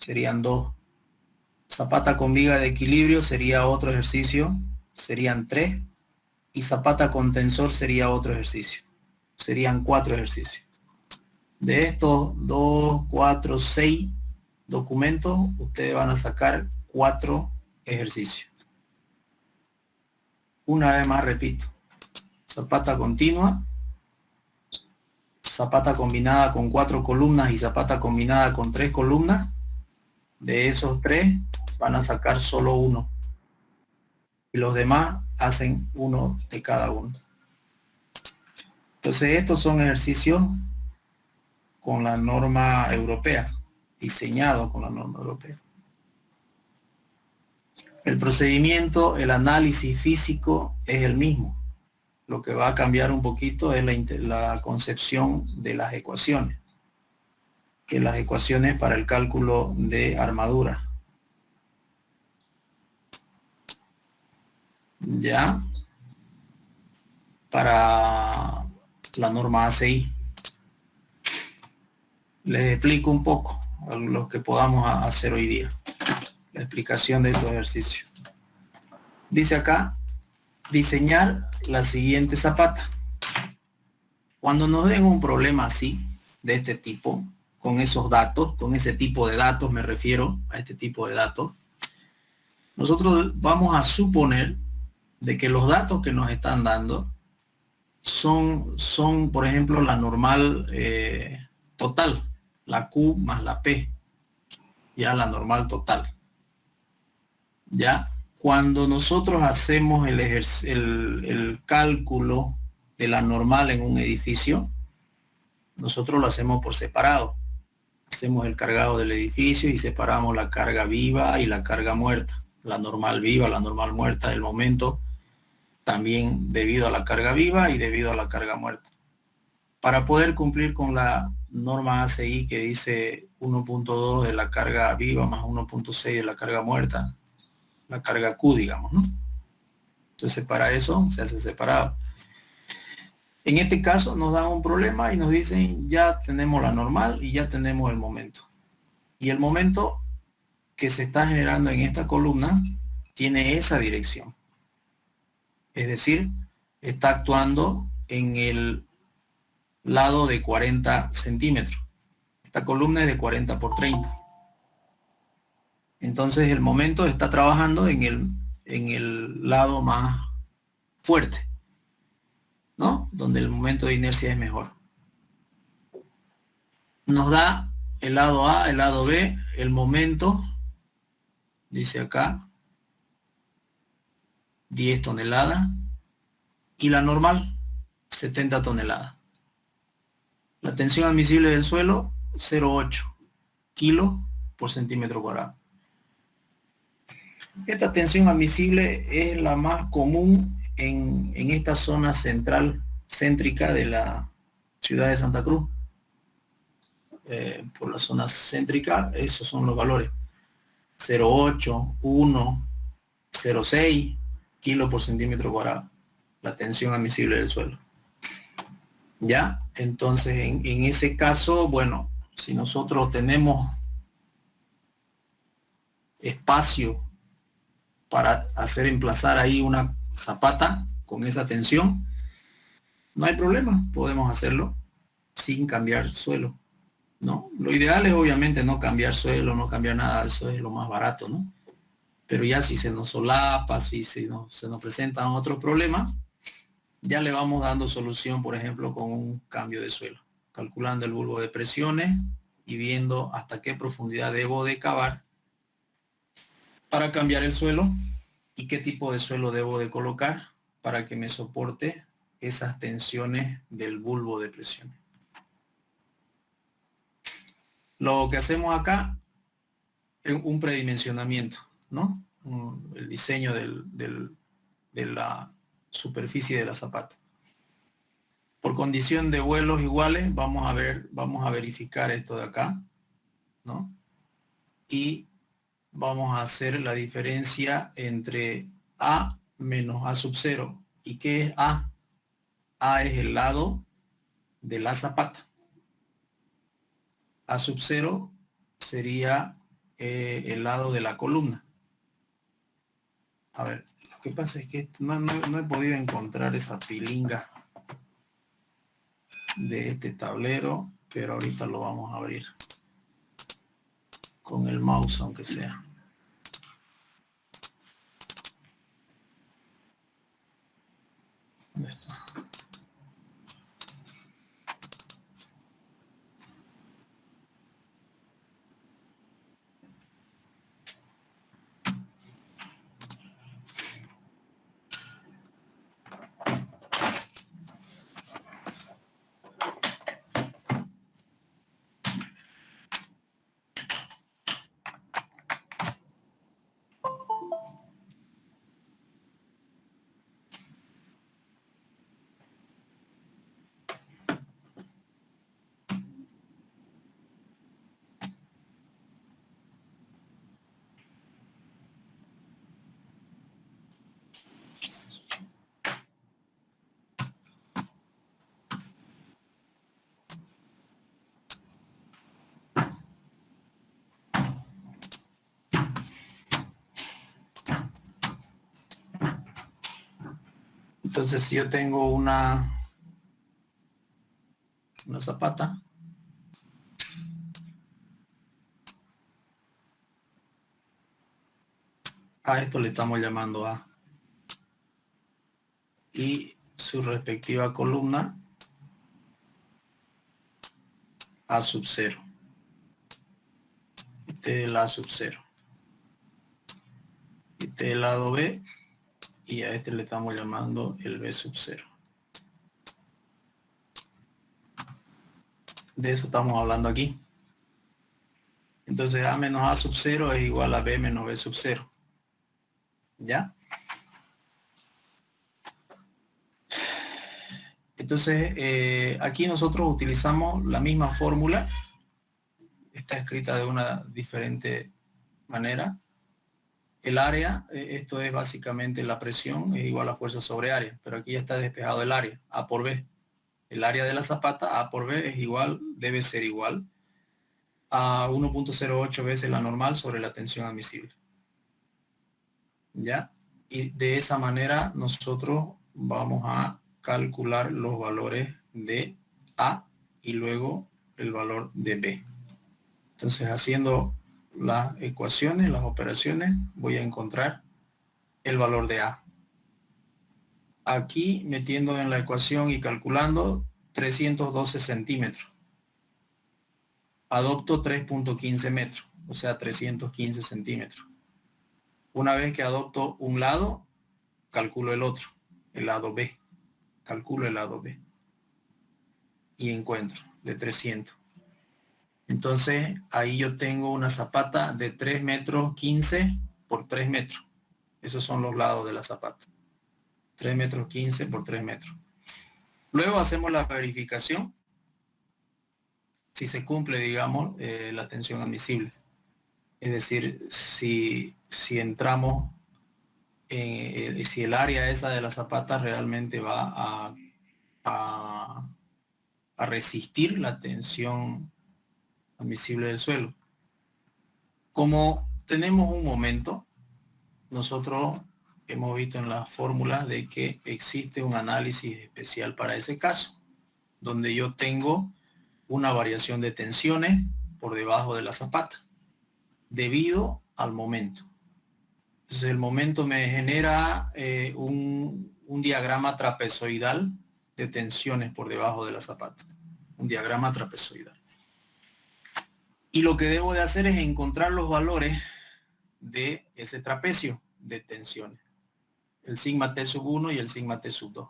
serían 2. Zapata con viga de equilibrio sería otro ejercicio, serían 3. Y zapata con tensor sería otro ejercicio, serían 4 ejercicios. De estos 2, 4, 6 documentos, ustedes van a sacar 4 ejercicios. Una vez más repito, zapata continua, zapata combinada con 4 columnas y zapata combinada con 3 columnas. De esos 3 van a sacar solo uno. Y los demás hacen uno de cada uno. Entonces estos son ejercicios con la norma europea, diseñados con la norma europea. El procedimiento, el análisis físico es el mismo. Lo que va a cambiar un poquito es la concepción de las ecuaciones, que las ecuaciones para el cálculo de armadura. Ya, para la norma ACI. Les explico un poco a lo que podamos hacer hoy día. La explicación de estos ejercicios. Dice acá, diseñar la siguiente zapata. Cuando nos den un problema así, de este tipo, con esos datos, con ese tipo de datos, me refiero a este tipo de datos, nosotros vamos a suponer de que los datos que nos están dando son por ejemplo, la normal total, la Q más la P, ya la normal total. Ya, cuando nosotros hacemos el cálculo de la normal en un edificio, nosotros lo hacemos por separado. Hacemos el cargado del edificio y separamos la carga viva y la carga muerta. La normal viva, la normal muerta, el momento también debido a la carga viva y debido a la carga muerta. Para poder cumplir con la norma ACI que dice 1.2 de la carga viva más 1.6 de la carga muerta, la carga Q, digamos, ¿no? Entonces para eso se hace separado. En este caso nos dan un problema y nos dicen ya tenemos la normal y ya tenemos el momento. Y el momento que se está generando en esta columna tiene esa dirección. Es decir, está actuando en el lado de 40 centímetros. Esta columna es de 40 por 30. Entonces el momento está trabajando en el lado más fuerte, ¿no? Donde el momento de inercia es mejor. Nos da el lado A, el lado B, el momento, dice acá, 10 toneladas, y la normal, 70 toneladas. La tensión admisible del suelo, 0,8 kilos por centímetro cuadrado. Esta tensión admisible es la más común en esta zona central, céntrica de la ciudad de Santa Cruz. Por la zona céntrica, esos son los valores. 0,8, 1, 0,6 kilos por centímetro cuadrado. La tensión admisible del suelo. ¿Ya? Entonces, en ese caso, bueno, si nosotros tenemos espacio para hacer emplazar ahí una zapata con esa tensión, no hay problema, podemos hacerlo sin cambiar suelo, ¿no? Lo ideal es obviamente no cambiar suelo, no cambiar nada, eso es lo más barato, ¿no? Pero ya si se nos solapa, si se nos presentan otros problemas, ya le vamos dando solución, por ejemplo, con un cambio de suelo, calculando el bulbo de presiones y viendo hasta qué profundidad debo de cavar para cambiar el suelo y qué tipo de suelo debo de colocar para que me soporte esas tensiones del bulbo de presión. Lo que hacemos acá es un predimensionamiento, ¿no? El diseño de la superficie de la zapata. Por condición de vuelos iguales, vamos a verificar esto de acá, ¿no? Y vamos a hacer la diferencia entre A menos A sub 0. ¿Y qué es A? A es el lado de la zapata. A sub 0 sería el lado de la columna. A ver, lo que pasa es que no he podido encontrar esa pilinga de este tablero, pero ahorita lo vamos a abrir con el mouse, aunque sea. ¿Dónde está? Entonces, si yo tengo una zapata, a esto le estamos llamando A, y su respectiva columna A sub 0. Este es el A sub 0. Este es el lado B, y a este le estamos llamando el B sub 0. De eso estamos hablando aquí. Entonces A menos A sub 0 es igual a B menos B sub 0. ¿Ya? Entonces, aquí nosotros utilizamos la misma fórmula. Está escrita de una diferente manera. El área, esto es básicamente la presión, es igual a fuerza sobre área, pero aquí ya está despejado el área, A por B. El área de la zapata, A por B, es igual, debe ser igual a 1.08 veces la normal sobre la tensión admisible. ¿Ya? Y de esa manera nosotros vamos a calcular los valores de A y luego el valor de B. Entonces, haciendo las ecuaciones, las operaciones, voy a encontrar el valor de A. Aquí, metiendo en la ecuación y calculando, 312 centímetros. Adopto 3.15 metros, o sea, 315 centímetros. Una vez que adopto un lado, calculo el otro, el lado B. Calculo el lado B. Y encuentro de 300. Entonces, ahí yo tengo una zapata de 3 metros 15 por 3 metros. Esos son los lados de la zapata. 3 metros 15 por 3 metros. Luego hacemos la verificación si se cumple, digamos, la tensión admisible. Es decir, si entramos, si el área esa de la zapata realmente va a resistir la tensión admisible del suelo. Como tenemos un momento, nosotros hemos visto en la fórmula de que existe un análisis especial para ese caso, donde yo tengo una variación de tensiones por debajo de la zapata, debido al momento. Entonces el momento me genera un diagrama trapezoidal de tensiones por debajo de la zapata. Un diagrama trapezoidal. Y lo que debo de hacer es encontrar los valores de ese trapecio de tensiones. El sigma T sub 1 y el sigma T sub 2.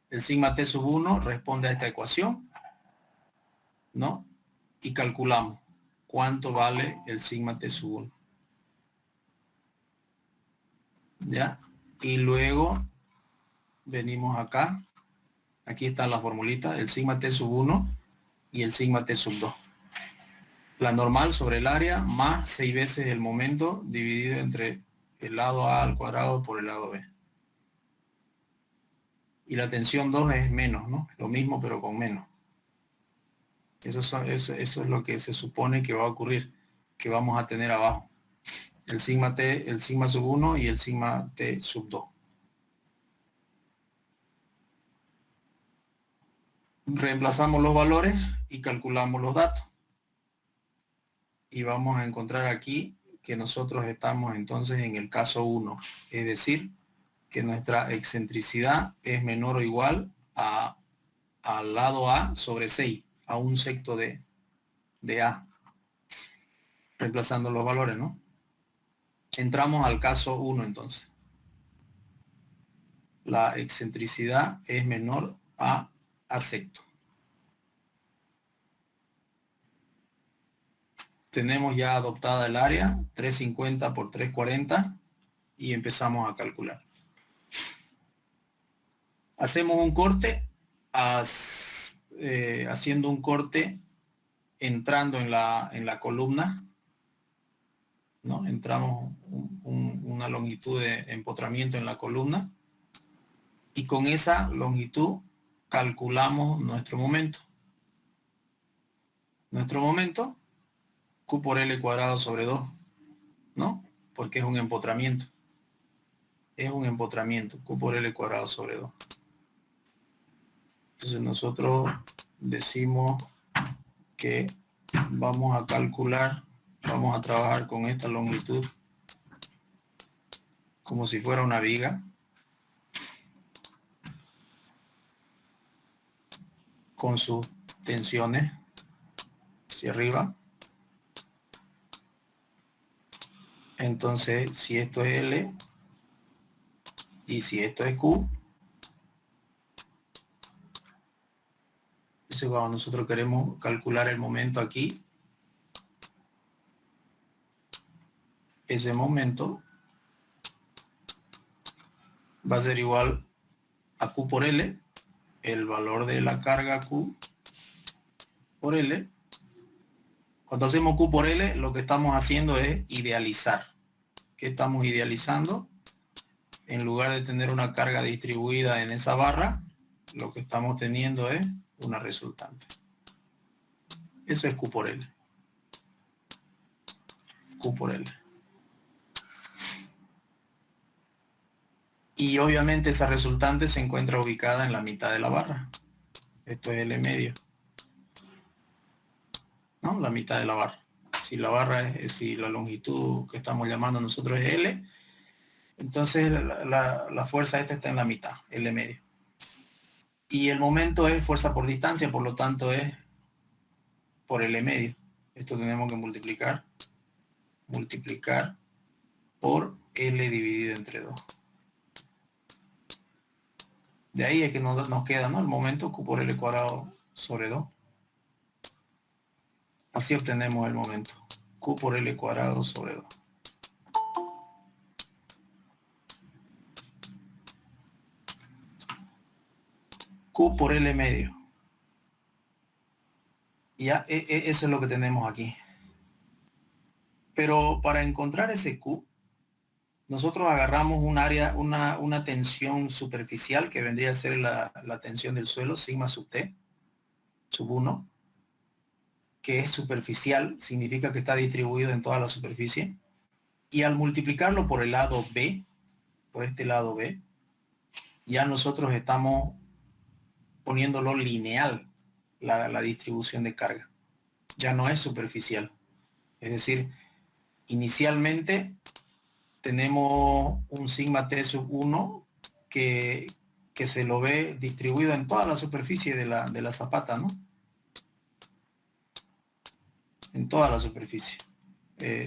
El sigma T sub 1 responde a esta ecuación, ¿no? Y calculamos cuánto vale el sigma T sub 1. ¿Ya? Y luego venimos acá. Aquí está la formulita, el sigma T sub 1 y el sigma T sub 2. La normal sobre el área más 6 veces el momento dividido entre el lado A al cuadrado por el lado B. Y la tensión 2 es menos, ¿no? Lo mismo pero con menos. Eso es lo que se supone que va a ocurrir. que vamos a tener abajo. El sigma t, el sigma sub 1 y el sigma t sub 2. Reemplazamos los valores y calculamos los datos. Y vamos a encontrar aquí que nosotros estamos entonces en el caso 1. Es decir, que nuestra excentricidad es menor o igual al lado A sobre 6, a un sexto de A. Reemplazando los valores, ¿no? Entramos al caso 1 entonces. La excentricidad es menor a sexto. Tenemos ya adoptada el área, 350 por 340, y empezamos a calcular. Hacemos un corte, haciendo un corte, entrando en la columna, ¿no? Entramos una longitud de empotramiento en la columna, y con esa longitud calculamos nuestro momento. Nuestro momento, Q por L cuadrado sobre 2, ¿no? Porque es un empotramiento. Es un empotramiento, Q por L cuadrado sobre 2. Entonces nosotros decimos que vamos a calcular, vamos a trabajar con esta longitud como si fuera una viga. Con sus tensiones hacia arriba. Entonces, si esto es L y si esto es Q, entonces cuando nosotros queremos calcular el momento aquí, ese momento va a ser igual a Q por L, el valor de la carga Q por L. Cuando hacemos Q por L, lo que estamos haciendo es idealizar. ¿Qué estamos idealizando? En lugar de tener una carga distribuida en esa barra, lo que estamos teniendo es una resultante. Eso es Q por L. Q por L. Y obviamente esa resultante se encuentra ubicada en la mitad de la barra. Esto es L medio, ¿no? La mitad de la barra. Si la barra si la longitud que estamos llamando nosotros es L, entonces la fuerza esta está en la mitad, L medio. Y el momento es fuerza por distancia, por lo tanto es por L medio. Esto tenemos que multiplicar por L dividido entre 2. De ahí es que nos queda, ¿no? El momento Q por L cuadrado sobre 2. Así obtenemos el momento. Q por L cuadrado sobre 2. Q por L medio. Ya, eso es lo que tenemos aquí. Pero para encontrar ese Q, nosotros agarramos un área, una tensión superficial que vendría a ser la tensión del suelo, sigma sub t, sub 1, que es superficial, significa que está distribuido en toda la superficie. Y al multiplicarlo por el lado B, por este lado B, ya nosotros estamos poniéndolo lineal, la distribución de carga. Ya no es superficial. Es decir, inicialmente tenemos un sigma t sub 1 que se lo ve distribuido en toda la superficie de la zapata, ¿no? En toda la superficie.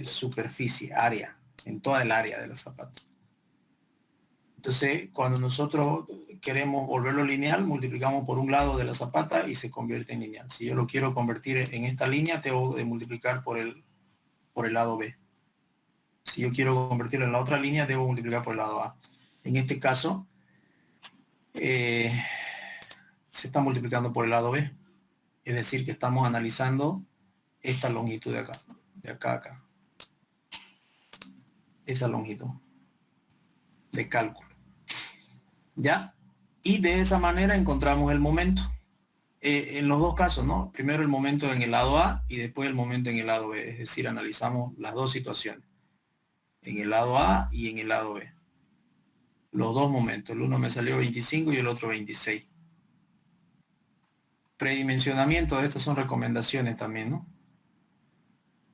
Superficie, área, en toda el área de la zapata. Entonces, cuando nosotros queremos volverlo lineal, multiplicamos por un lado de la zapata y se convierte en lineal. Si yo lo quiero convertir en esta línea, tengo que multiplicar por el lado B. Si yo quiero convertirlo en la otra línea, debo multiplicar por el lado A. En este caso, se está multiplicando por el lado B. Es decir, que estamos analizando esta longitud de acá, de acá a acá. Esa longitud de cálculo. ¿Ya? Y de esa manera encontramos el momento. En los dos casos, ¿no? Primero el momento en el lado A y después el momento en el lado B. Es decir, analizamos las dos situaciones. En el lado A y en el lado B. Los dos momentos. El uno me salió 25 y el otro 26. Predimensionamiento, estas son recomendaciones también, ¿no?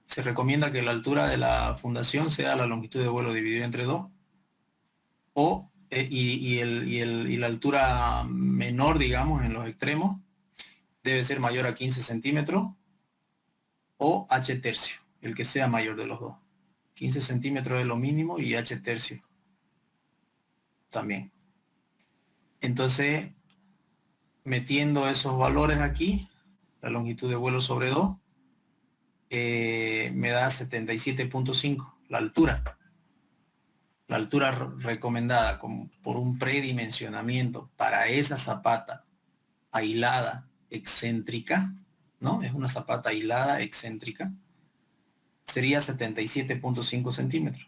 Se recomienda que la altura de la fundación sea la longitud de vuelo dividida entre 2 o y la altura menor, digamos, en los extremos debe ser mayor a 15 centímetros o h tercio, el que sea mayor de los dos. 15 centímetros es lo mínimo y h tercio también. Entonces, metiendo esos valores aquí, la longitud de vuelo sobre 2, me da 77.5, la altura. La altura recomendada por un predimensionamiento para esa zapata aislada, excéntrica, ¿no? Es una zapata aislada, excéntrica, sería 77.5 centímetros.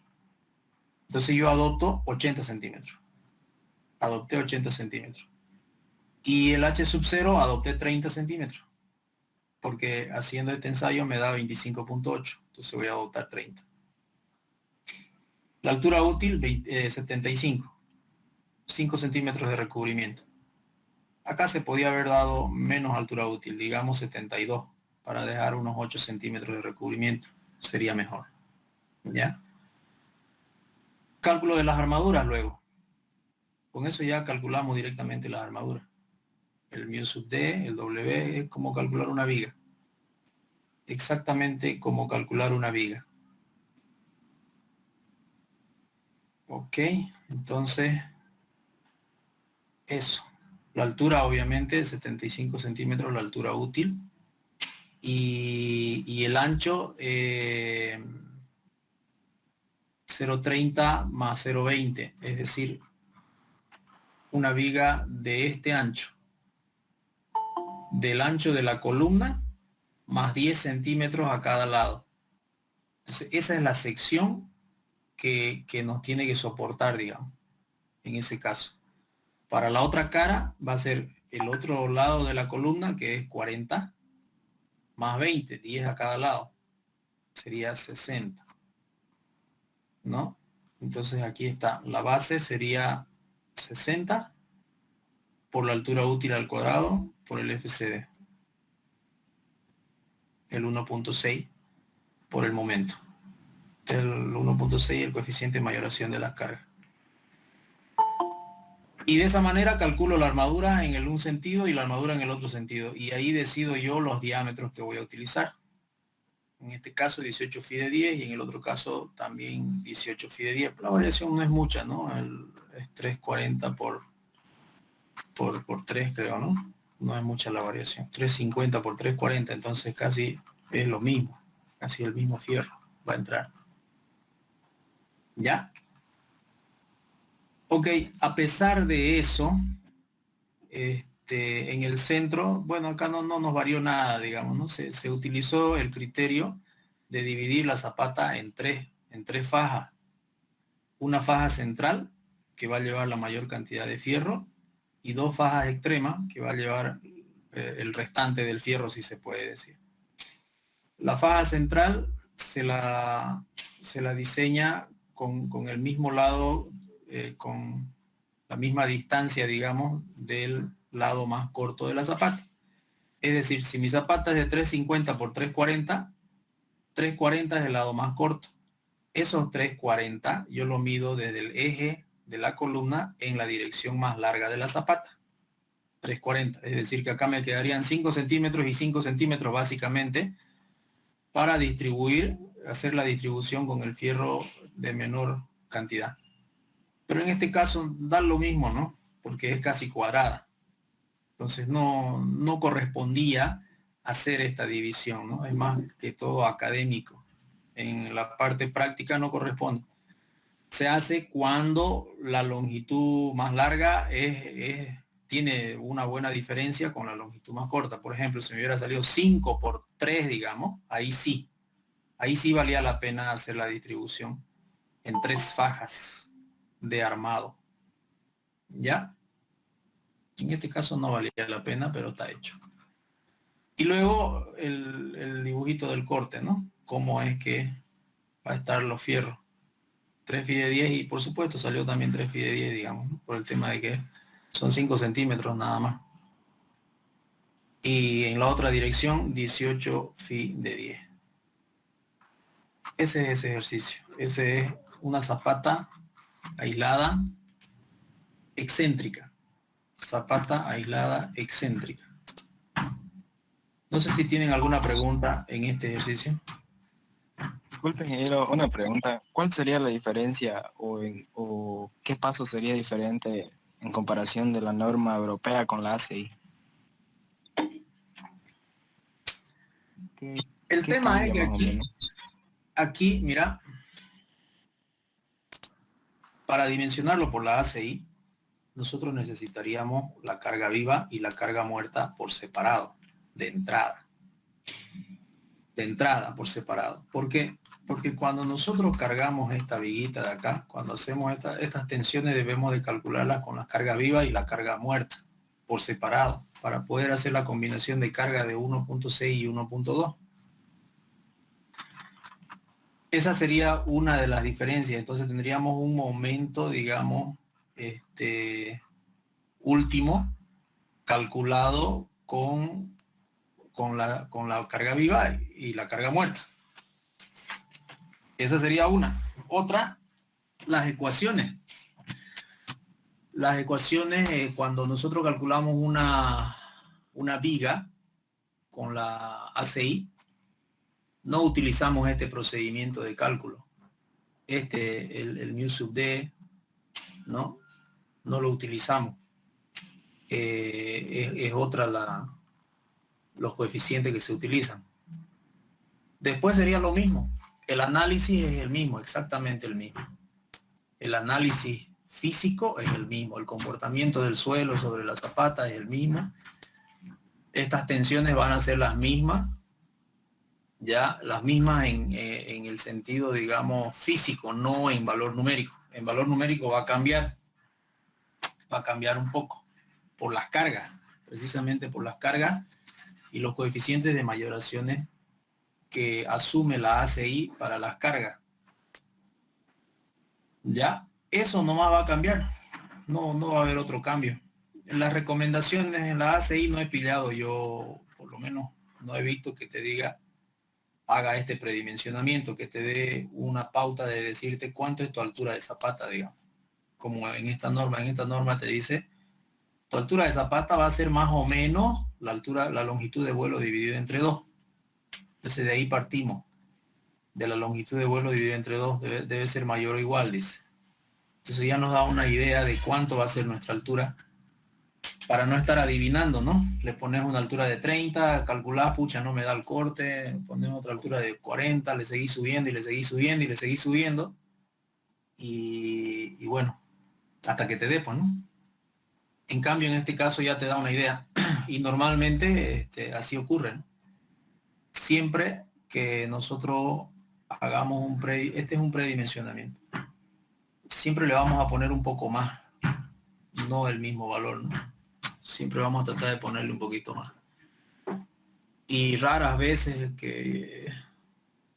Entonces yo adopto 80 centímetros. Adopté 80 centímetros. Y el H sub 0 adopté 30 centímetros. Porque haciendo este ensayo me da 25.8. Entonces voy a adoptar 30. La altura útil, 75. 5 centímetros de recubrimiento. Acá se podía haber dado menos altura útil, digamos 72, para dejar unos 8 centímetros de recubrimiento. Sería mejor. ¿Ya? Cálculo de las armaduras luego. Con eso ya calculamos directamente las armaduras. El mu sub d, el W, es como calcular una viga. Exactamente como calcular una viga. Ok, entonces, eso. La altura, obviamente, 75 centímetros, la altura útil. Y el ancho, 0,30 más 0,20, es decir, una viga de este ancho, del ancho de la columna, más 10 centímetros a cada lado. Entonces, esa es la sección que nos tiene que soportar, digamos, en ese caso. Para la otra cara va a ser el otro lado de la columna, que es 40, más 20, 10 a cada lado. Sería 60. ¿No? Entonces aquí está. La base sería 60 por la altura útil al cuadrado por el FCD. El 1.6 por el momento. El 1.6 el coeficiente de mayoración de las cargas. Y de esa manera calculo la armadura en el un sentido y la armadura en el otro sentido. Y ahí decido yo los diámetros que voy a utilizar. En este caso 18 phi de 10 y en el otro caso también 18 phi de 10. La variación no es mucha, ¿no? Es 340 por 3, creo, ¿no? No es mucha la variación. 350 por 340, entonces casi es lo mismo. Casi el mismo fierro va a entrar. ¿Ya? Ok, a pesar de eso, en el centro, bueno, acá no nos varió nada, digamos, ¿no? Se utilizó el criterio de dividir la zapata en tres fajas. Una faja central, que va a llevar la mayor cantidad de fierro, y dos fajas extremas, que va a llevar el restante del fierro, si se puede decir. La faja central se la diseña con el mismo lado, con la misma distancia, digamos, del lado más corto de la zapata. Es decir, si mi zapata es de 350 por 340, 340 es el lado más corto. Esos 340 yo lo mido desde el eje de la columna en la dirección más larga de la zapata. 340, es decir, que acá me quedarían 5 centímetros y 5 centímetros básicamente para distribuir, hacer la distribución con el fierro de menor cantidad. Pero en este caso da lo mismo, ¿no? Porque es casi cuadrada. Entonces no correspondía hacer esta división, ¿no? Es más que todo académico. En la parte práctica no corresponde. Se hace cuando la longitud más larga tiene una buena diferencia con la longitud más corta. Por ejemplo, si me hubiera salido 5 por 3, digamos, ahí sí valía la pena hacer la distribución en 3 fajas de armado. ¿Ya? En este caso no valía la pena, pero está hecho. Y luego el dibujito del corte, ¿no? Cómo es que va a estar los fierros. 3 fi de 10 y por supuesto salió también 3 fi de 10, digamos, ¿no? Por el tema de que son 5 centímetros nada más. Y en la otra dirección 18 fi de 10. Ese es ese ejercicio. Ese es una zapata aislada excéntrica. Zapata aislada excéntrica. No sé si tienen alguna pregunta en este ejercicio. Disculpe, ingeniero, una pregunta. ¿Cuál sería la diferencia o qué paso sería diferente en comparación de la norma europea con la ACI? ¿Qué, El qué tema es cambia que más o menos? aquí, mira, para dimensionarlo por la ACI, nosotros necesitaríamos la carga viva y la carga muerta por separado, de entrada. De entrada, por separado. ¿Por qué? Porque cuando nosotros cargamos esta viguita de acá, cuando hacemos estas tensiones debemos de calcularlas con la carga viva y la carga muerta, por separado, para poder hacer la combinación de carga de 1.6 y 1.2. Esa sería una de las diferencias. Entonces tendríamos un momento, digamos, último, calculado con la carga viva y la carga muerta. Esa sería una. Otra, las ecuaciones. Las ecuaciones, cuando nosotros calculamos una viga con la ACI, no utilizamos este procedimiento de cálculo. El mu sub d, ¿no? No lo utilizamos. Es otra los coeficientes que se utilizan. Después sería lo mismo. El análisis es el mismo, exactamente el mismo. El análisis físico es el mismo. El comportamiento del suelo sobre la zapata es el mismo. Estas tensiones van a ser las mismas, ya las mismas en el sentido, digamos, físico, no en valor numérico. En valor numérico va a cambiar un poco por las cargas, precisamente por las cargas y los coeficientes de mayoraciones que asume la ACI para las cargas. Ya, eso nomás va a cambiar, no va a haber otro cambio. En las recomendaciones en la ACI no he pillado yo, por lo menos no he visto que te diga haga este predimensionamiento, que te dé una pauta de decirte cuánto es tu altura de zapata, digamos. Como en esta norma te dice, tu altura de zapata va a ser más o menos la altura, la longitud de vuelo dividido entre 2. Entonces de ahí partimos. De la longitud de vuelo dividido entre 2 debe ser mayor o igual, dice. Entonces ya nos da una idea de cuánto va a ser nuestra altura para no estar adivinando, ¿no? Le pones una altura de 30, calculás, pucha, no me da el corte, pones otra altura de 40, le seguís subiendo y le seguís subiendo y le seguís subiendo. Y bueno, hasta que te dé, pues, ¿no? En cambio, en este caso ya te da una idea. Y normalmente así ocurre, ¿no? Siempre que nosotros hagamos este es un predimensionamiento. Siempre le vamos a poner un poco más, no el mismo valor, ¿no? Siempre vamos a tratar de ponerle un poquito más. Y raras veces que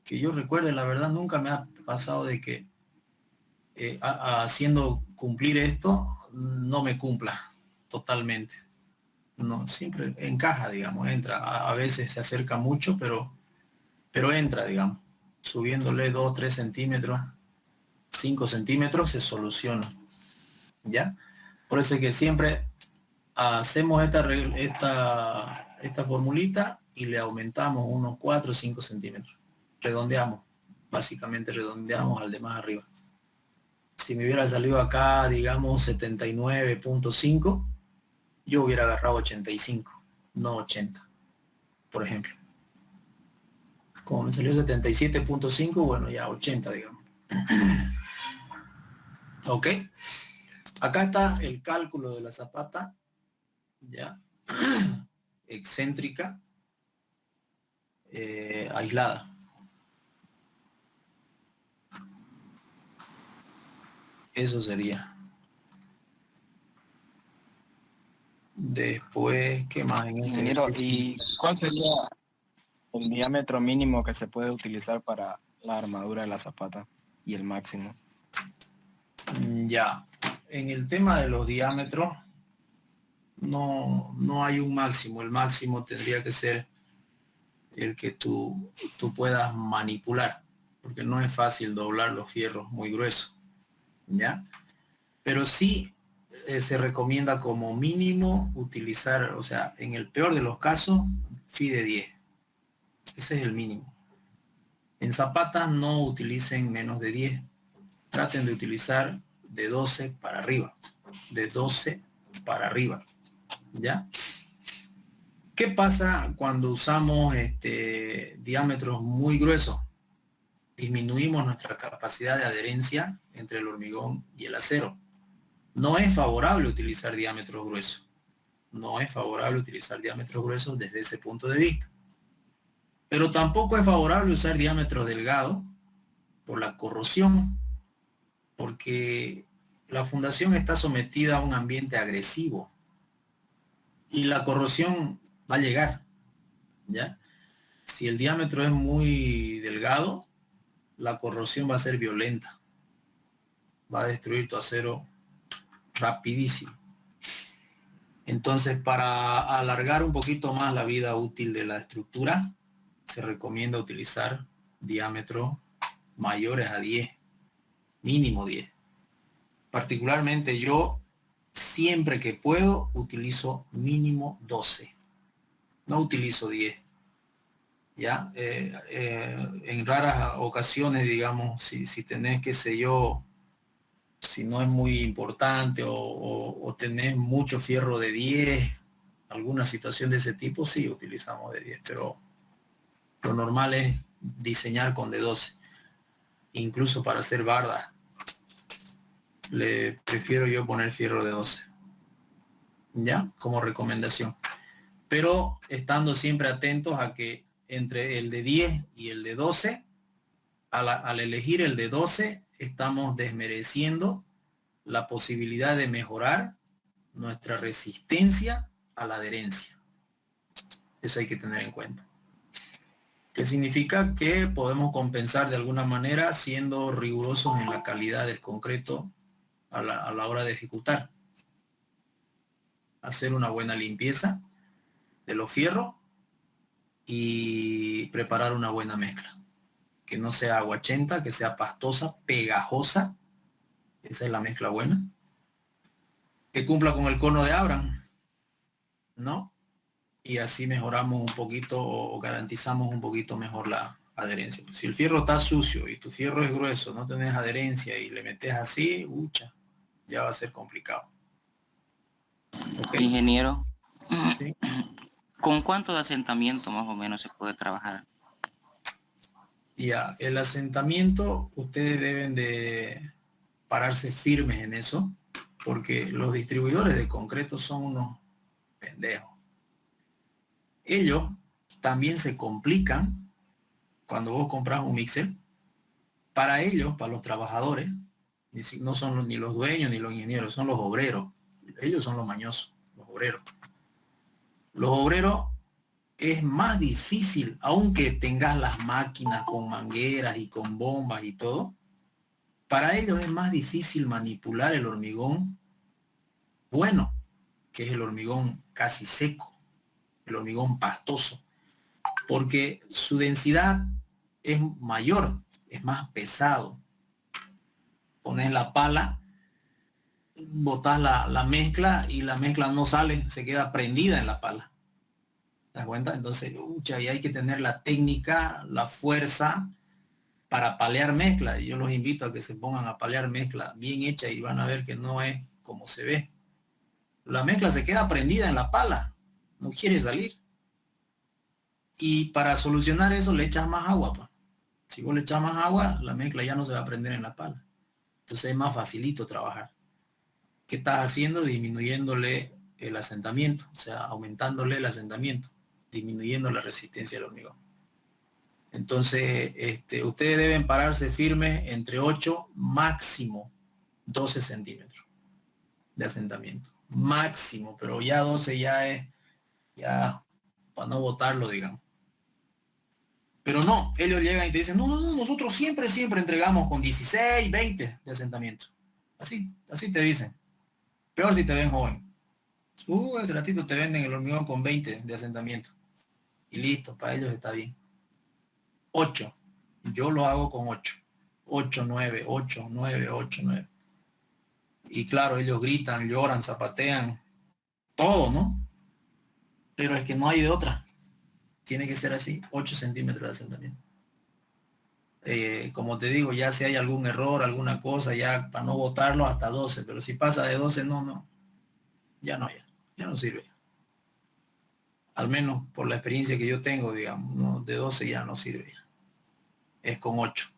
yo recuerde, la verdad nunca me ha pasado de que haciendo cumplir esto no me cumpla totalmente. No, siempre encaja, digamos, entra. A veces se acerca mucho, pero entra, digamos. Subiéndole 2, 3 centímetros, 5 centímetros se soluciona. ¿Ya? Por eso es que siempre hacemos esta formulita y le aumentamos unos 4 o 5 centímetros. Redondeamos, básicamente redondeamos al de más arriba. Si me hubiera salido acá, digamos, 79.5, yo hubiera agarrado 85, no 80, por ejemplo. Como me salió 77.5, bueno, ya 80, digamos. Ok. Acá está el cálculo de la zapata, ya, excéntrica, aislada. Eso sería. Después, ¿qué más en este Ingeniero, ejercicio? ¿y cuál sería el diámetro mínimo que se puede utilizar para la armadura de la zapata y el máximo? Ya, en el tema de los diámetros, no hay un máximo. El máximo tendría que ser el que tú puedas manipular, porque no es fácil doblar los fierros muy gruesos, ¿ya? Pero sí se recomienda como mínimo utilizar, o sea, en el peor de los casos, FI de 10. Ese es el mínimo. En zapatas no utilicen menos de 10. Traten de utilizar de 12 para arriba. De 12 para arriba. ¿Ya? ¿Qué pasa cuando usamos diámetros muy gruesos? Disminuimos nuestra capacidad de adherencia entre el hormigón y el acero. No es favorable utilizar diámetros gruesos. No es favorable utilizar diámetros gruesos desde ese punto de vista. Pero tampoco es favorable usar diámetros delgados por la corrosión, porque la fundación está sometida a un ambiente agresivo y la corrosión va a llegar, ¿ya? Si el diámetro es muy delgado, la corrosión va a ser violenta, va a destruir tu acero rapidísimo. Entonces, para alargar un poquito más la vida útil de la estructura, se recomienda utilizar diámetros mayores a 10, mínimo 10. Particularmente yo, siempre que puedo, utilizo mínimo 12. No utilizo 10. ¿Ya? En raras ocasiones, digamos, si tenés, qué sé yo, si no es muy importante o tenés mucho fierro de 10, alguna situación de ese tipo, sí utilizamos de 10, pero lo normal es diseñar con de 12. Incluso para hacer bardas, le prefiero yo poner fierro de 12. ¿Ya? Como recomendación. Pero estando siempre atentos a que entre el de 10 y el de 12, al elegir el de 12, estamos desmereciendo la posibilidad de mejorar nuestra resistencia a la adherencia. Eso hay que tener en cuenta. Que significa que podemos compensar de alguna manera siendo rigurosos en la calidad del concreto a la hora de ejecutar. Hacer una buena limpieza de los fierros y preparar una buena mezcla. Que no sea aguachenta, que sea pastosa, pegajosa. Esa es la mezcla buena. Que cumpla con el cono de Abraham, ¿no? Y así mejoramos un poquito o garantizamos un poquito mejor la adherencia. Si el fierro está sucio y tu fierro es grueso, no tenés adherencia y le metes así, ucha, ya va a ser complicado. ¿Okay? Ingeniero, ¿sí? ¿Con cuánto de asentamiento más o menos se puede trabajar? Ya, el asentamiento, ustedes deben de pararse firmes en eso, porque los distribuidores de concreto son unos pendejos. Ellos también se complican cuando vos compras un mixer. Para ellos, para los trabajadores, no son ni los dueños ni los ingenieros, son los obreros. Ellos son los mañosos, los obreros. Los obreros es más difícil, aunque tengas las máquinas con mangueras y con bombas y todo, para ellos es más difícil manipular el hormigón bueno, que es el hormigón casi seco, el hormigón pastoso, porque su densidad es mayor, es más pesado. Pones la pala, botas la mezcla y la mezcla no sale, se queda prendida en la pala. ¿Te das cuenta? Entonces, y hay que tener la técnica, la fuerza para palear mezcla. Y yo los invito a que se pongan a palear mezcla bien hecha y van a ver que no es como se ve. La mezcla se queda prendida en la pala, no quiere salir. Y para solucionar eso le echas más agua. Pa. Si vos le echas más agua, la mezcla ya no se va a prender en la pala. Entonces es más facilito trabajar. ¿Qué estás haciendo? Disminuyéndole el asentamiento, o sea, aumentándole el asentamiento, disminuyendo la resistencia del hormigón. Entonces, ustedes deben pararse firmes entre 8, máximo 12 centímetros de asentamiento. máximo, pero ya 12 ya es, ya para no votarlo, digamos. Pero no, ellos llegan y te dicen, no, nosotros siempre entregamos con 16, 20 de asentamiento. Así te dicen. Peor si te ven joven. Ese ratito te venden el hormigón con 20 de asentamiento. Y listo, para ellos está bien. 8. Yo lo hago con 8. 8, 9, 8, 9, 8, 9. Y claro, ellos gritan, lloran, zapatean, todo, ¿no? Pero es que no hay de otra. Tiene que ser así, 8 centímetros de asentamiento. Como te digo, ya si hay algún error, alguna cosa, ya para no botarlo hasta 12, pero si pasa de 12, ya no sirve. Al menos por la experiencia que yo tengo, digamos, ¿no? De 12 ya no sirve. Es con 8.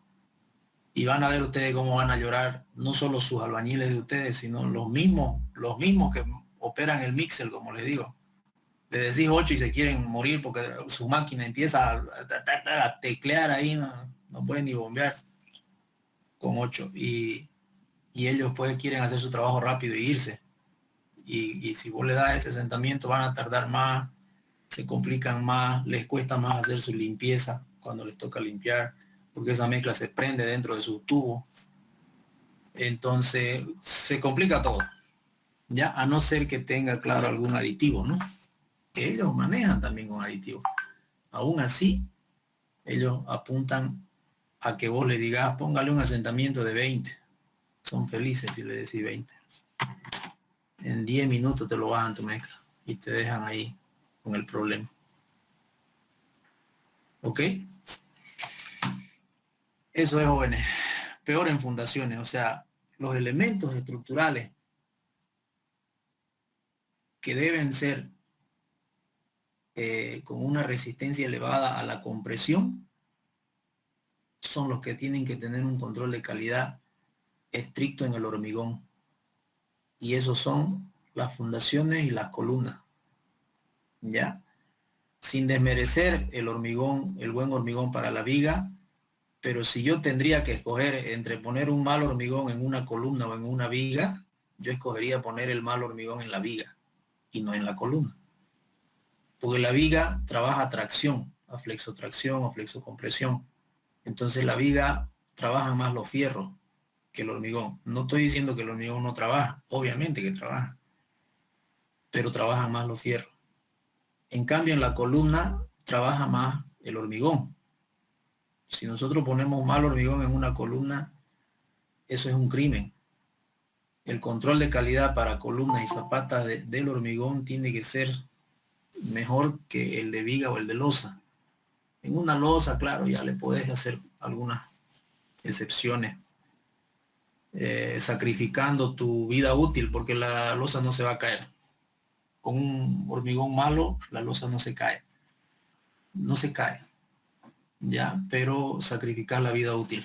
Y van a ver ustedes cómo van a llorar, no solo sus albañiles de ustedes, sino los mismos que operan el mixer, como les digo. Le decís 8 y se quieren morir porque su máquina empieza a teclear ahí, no pueden ni bombear con 8. Y ellos pues quieren hacer su trabajo rápido e irse. Y si vos le das ese asentamiento van a tardar más, se complican más, les cuesta más hacer su limpieza cuando les toca limpiar, porque esa mezcla se prende dentro de su tubo. Entonces se complica todo, ya, a no ser que tenga, claro, algún aditivo, ¿no? Que ellos manejan también con aditivos. Aún así, ellos apuntan a que vos le digas, póngale un asentamiento de 20. Son felices si le decís 20. En 10 minutos te lo bajan tu mezcla y te dejan ahí con el problema. ¿Ok? Eso es, jóvenes. Peor en fundaciones, o sea, los elementos estructurales que deben ser con una resistencia elevada a la compresión son los que tienen que tener un control de calidad estricto en el hormigón. Y esos son las fundaciones y las columnas. ¿Ya? Sin desmerecer el hormigón, el buen hormigón para la viga, pero si yo tendría que escoger entre poner un mal hormigón en una columna o en una viga, yo escogería poner el mal hormigón en la viga y no en la columna. Porque la viga trabaja a tracción, a flexotracción o flexocompresión. Entonces la viga trabaja más los fierros que el hormigón. No estoy diciendo que el hormigón no trabaja, obviamente que trabaja, pero trabaja más los fierros. En cambio, en la columna trabaja más el hormigón. Si nosotros ponemos mal hormigón en una columna, eso es un crimen. El control de calidad para columnas y zapatas del hormigón tiene que ser mejor que el de viga o el de losa. En una losa, claro, ya le podés hacer algunas excepciones, sacrificando tu vida útil, porque la losa no se va a caer. Con un hormigón malo, la losa no se cae. No se cae. Ya, pero sacrificar la vida útil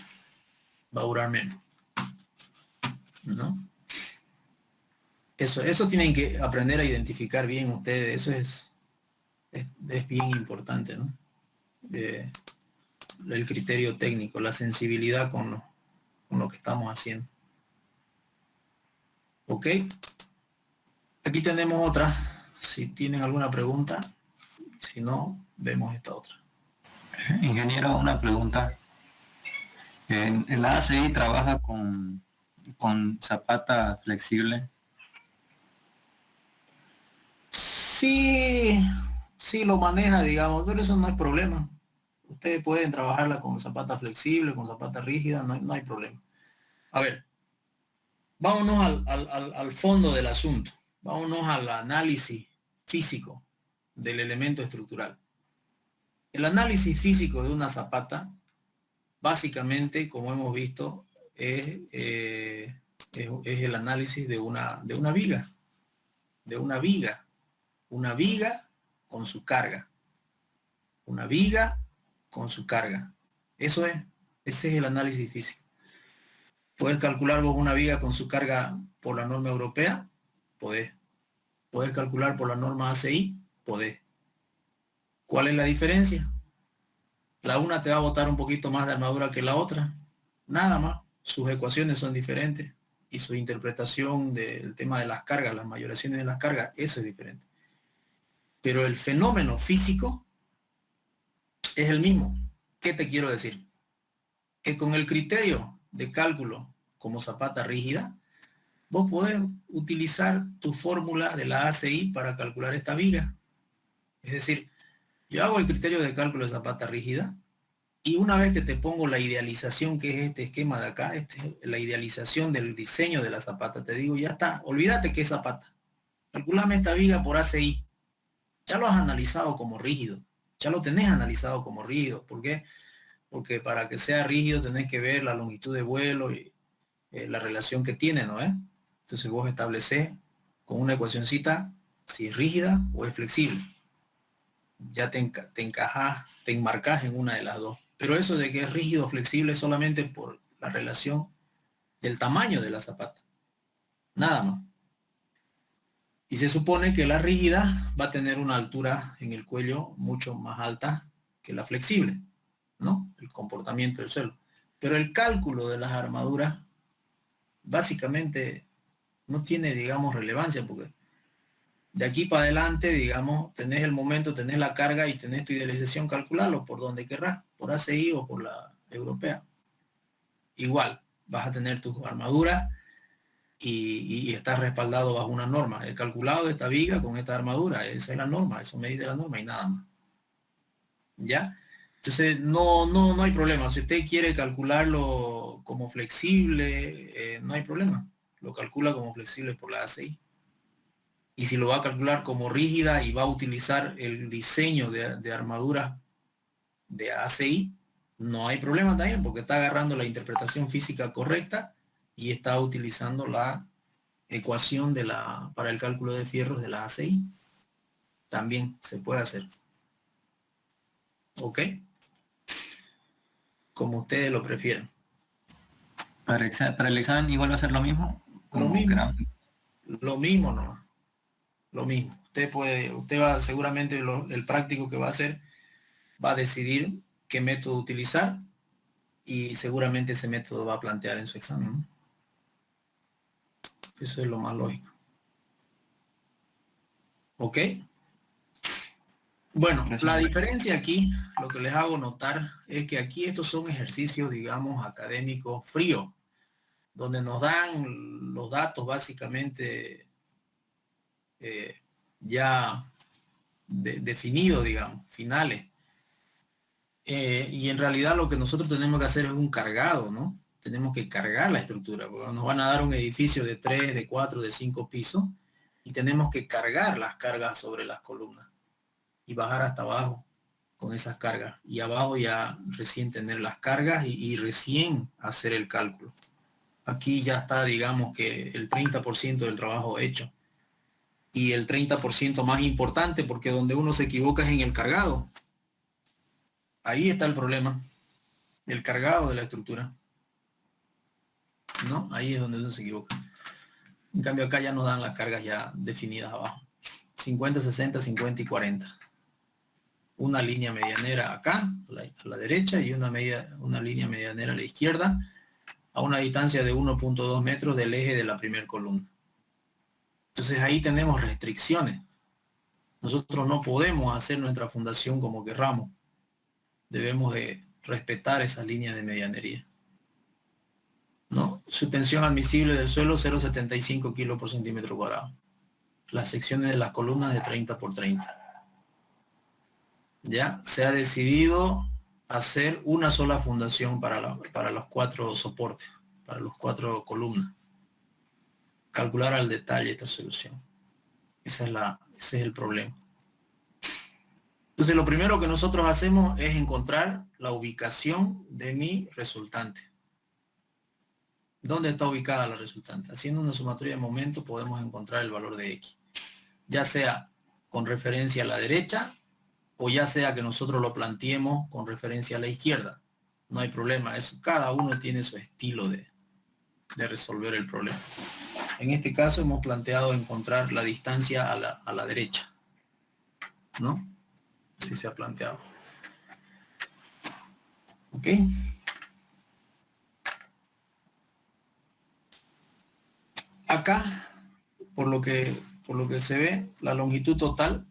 va a durar menos. ¿No? Eso tienen que aprender a identificar bien ustedes. Eso es bien importante, ¿no? El criterio técnico, la sensibilidad con lo que estamos haciendo. ¿Ok? Aquí tenemos otra. Si tienen alguna pregunta, si no, vemos esta otra. Ingeniero, una pregunta. ¿En la ACI trabaja con zapata flexible? Sí lo maneja, digamos, pero eso no es problema. Ustedes pueden trabajarla con zapata flexible, con zapata rígida, no hay problema. A ver, vámonos al fondo del asunto. Vámonos al análisis físico del elemento estructural. El análisis físico de una zapata, básicamente, como hemos visto, es el análisis de una viga. De una viga. Una viga con su carga. Una viga con su carga. Ese es el análisis físico. ¿Puedes calcular vos una viga con su carga por la norma europea? Podés. ¿Puedes calcular por la norma ACI? Podés. ¿Cuál es la diferencia? La una te va a botar un poquito más de armadura que la otra. Nada más. Sus ecuaciones son diferentes. y su interpretación del tema de las cargas, las mayoraciones de las cargas, eso es diferente. Pero el fenómeno físico es el mismo. ¿Qué te quiero decir? Que con el criterio de cálculo como zapata rígida, vos podés utilizar tu fórmula de la ACI para calcular esta viga. Es decir, yo hago el criterio de cálculo de zapata rígida y una vez que te pongo la idealización, que es este esquema de acá, la idealización del diseño de la zapata, te digo, ya está, olvídate que es zapata. Calculame esta viga por ACI. Ya lo has analizado como rígido. Ya lo tenés analizado como rígido. ¿Por qué? Porque para que sea rígido tenés que ver la longitud de vuelo y la relación que tiene, ¿no? Entonces vos establecés con una ecuacioncita si es rígida o es flexible. Ya te encajás, te enmarcás en una de las dos. Pero eso de que es rígido o flexible es solamente por la relación del tamaño de la zapata. Nada más. Y se supone que la rígida va a tener una altura en el cuello mucho más alta que la flexible, ¿no? El comportamiento del suelo. Pero el cálculo de las armaduras básicamente no tiene, digamos, relevancia, porque de aquí para adelante, digamos, tenés el momento, tenés la carga y tenés tu idealización, calcularlo por donde querrás, por ACI o por la europea. Igual, vas a tener tu armadura y estás respaldado bajo una norma. He calculado esta viga con esta armadura, esa es la norma, eso me dice la norma y nada más. ¿Ya? Entonces, no hay problema. Si usted quiere calcularlo como flexible, no hay problema. Lo calcula como flexible por la ACI. Y si lo va a calcular como rígida y va a utilizar el diseño de armadura de ACI, no hay problema también, porque está agarrando la interpretación física correcta y está utilizando la ecuación para el cálculo de fierros de la ACI. También se puede hacer. ¿Ok? Como ustedes lo prefieren. Para el examen igual va a ser lo mismo. Lo mismo. Lo mismo nomás. Lo mismo. Usted va seguramente el práctico que va a hacer va a decidir qué método utilizar y seguramente ese método va a plantear en su examen, ¿no? Eso es lo más lógico. ¿Ok? Bueno, la diferencia aquí, lo que les hago notar es que aquí estos son ejercicios, digamos, académicos fríos, donde nos dan los datos básicamente ya definidos, digamos, finales. Y en realidad lo que nosotros tenemos que hacer es un cargado, ¿no? Tenemos que cargar la estructura, porque nos van a dar un edificio de 3, de 4, de 5 pisos, y tenemos que cargar las cargas sobre las columnas y bajar hasta abajo con esas cargas. Y abajo ya recién tener las cargas y recién hacer el cálculo. Aquí ya está, digamos que el 30% del trabajo hecho. Y el 30% más importante, porque donde uno se equivoca es en el cargado. Ahí está el problema, el cargado de la estructura. ¿No? Ahí es donde uno se equivoca. En cambio acá ya nos dan las cargas ya definidas abajo. 50, 60, 50 y 40. Una línea medianera acá, a la derecha, y una línea medianera a la izquierda, a una distancia de 1.2 metros del eje de la primera columna. Entonces ahí tenemos restricciones. Nosotros no podemos hacer nuestra fundación como querramos. Debemos de respetar esa línea de medianería. ¿No? Su tensión admisible del suelo 0,75 kilos por centímetro cuadrado. Las secciones de las columnas de 30 por 30. Ya se ha decidido hacer una sola fundación para los 4 soportes, para los 4 columnas. Calcular al detalle esta solución. Ese es el problema. Entonces lo primero que nosotros hacemos es encontrar la ubicación de mi resultante. ¿Dónde está ubicada la resultante? Haciendo una sumatoria de momentos podemos encontrar el valor de X. Ya sea con referencia a la derecha o ya sea que nosotros lo planteemos con referencia a la izquierda. No hay problema, eso, cada uno tiene su estilo de resolver el problema. En este caso hemos planteado encontrar la distancia a la derecha, ¿no? Así se ha planteado. ¿Ok? Acá, por lo que se ve, la longitud total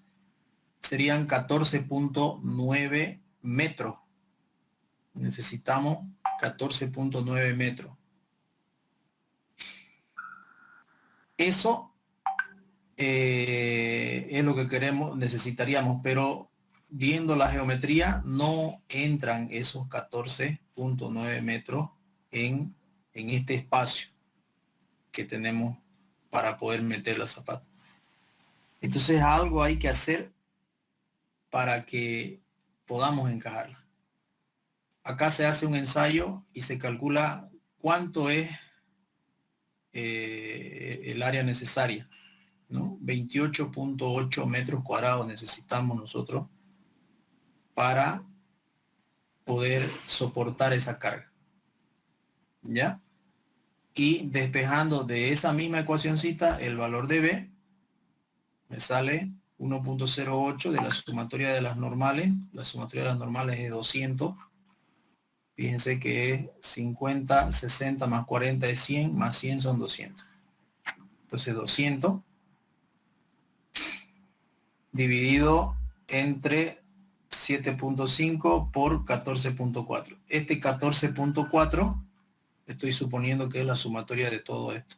serían 14.9 metros. Necesitamos 14.9 metros. Eso es lo que necesitaríamos, pero viendo la geometría no entran esos 14.9 metros en este espacio que tenemos para poder meter la zapata. Entonces algo hay que hacer para que podamos encajarla. Acá se hace un ensayo y se calcula cuánto es el área necesaria, ¿no? 28.8 metros cuadrados necesitamos nosotros para poder soportar esa carga, ¿ya? Y despejando de esa misma ecuacioncita el valor de B, me sale 1.08 de la sumatoria de las normales. La sumatoria de las normales es 200. Fíjense que es 50, 60 más 40 es 100, más 100 son 200. Entonces 200 dividido entre 7.5 por 14.4. Este 14.4 estoy suponiendo que es la sumatoria de todo esto.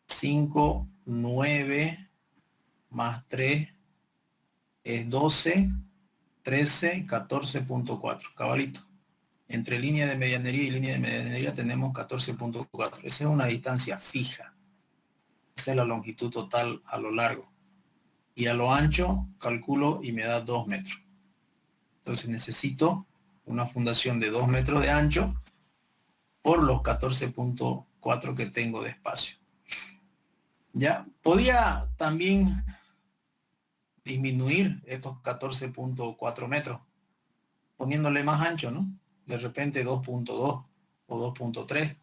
5, 9 más 3 es 12, 13, 14.4. Cabalito. Entre línea de medianería y línea de medianería tenemos 14.4. Esa es una distancia fija. Esa es la longitud total a lo largo. Y a lo ancho calculo y me da 2 metros. Entonces necesito una fundación de 2 metros de ancho por los 14.4 que tengo de espacio. Ya, podía también disminuir estos 14.4 metros poniéndole más ancho, ¿no? De repente 2.2 o 2.3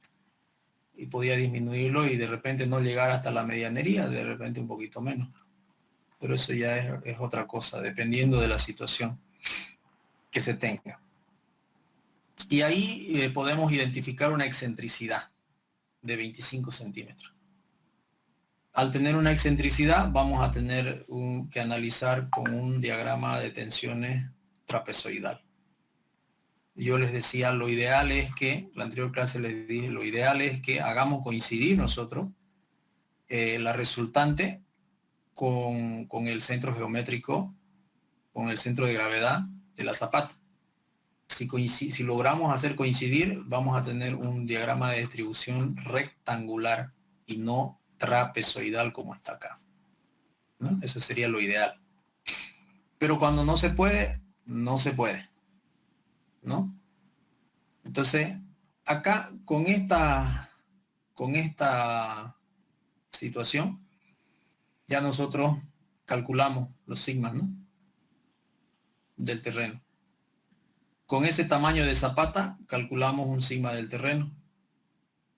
y podía disminuirlo y de repente no llegar hasta la medianería, de repente un poquito menos. Pero eso ya es otra cosa, dependiendo de la situación que se tenga. Y ahí podemos identificar una excentricidad de 25 centímetros. Al tener una excentricidad vamos a tener que analizar con un diagrama de tensiones trapezoidal. Yo les decía, lo ideal es que, la anterior clase les dije, lo ideal es que hagamos coincidir nosotros la resultante con el centro geométrico, con el centro de gravedad de la zapata. Si logramos hacer coincidir, vamos a tener un diagrama de distribución rectangular y no trapezoidal como está acá, ¿no? Eso sería lo ideal. Pero cuando no se puede, no se puede, ¿no? Entonces, acá con esta situación, ya nosotros calculamos los sigmas, ¿no? Del terreno. Con ese tamaño de zapata, calculamos un sigma del terreno.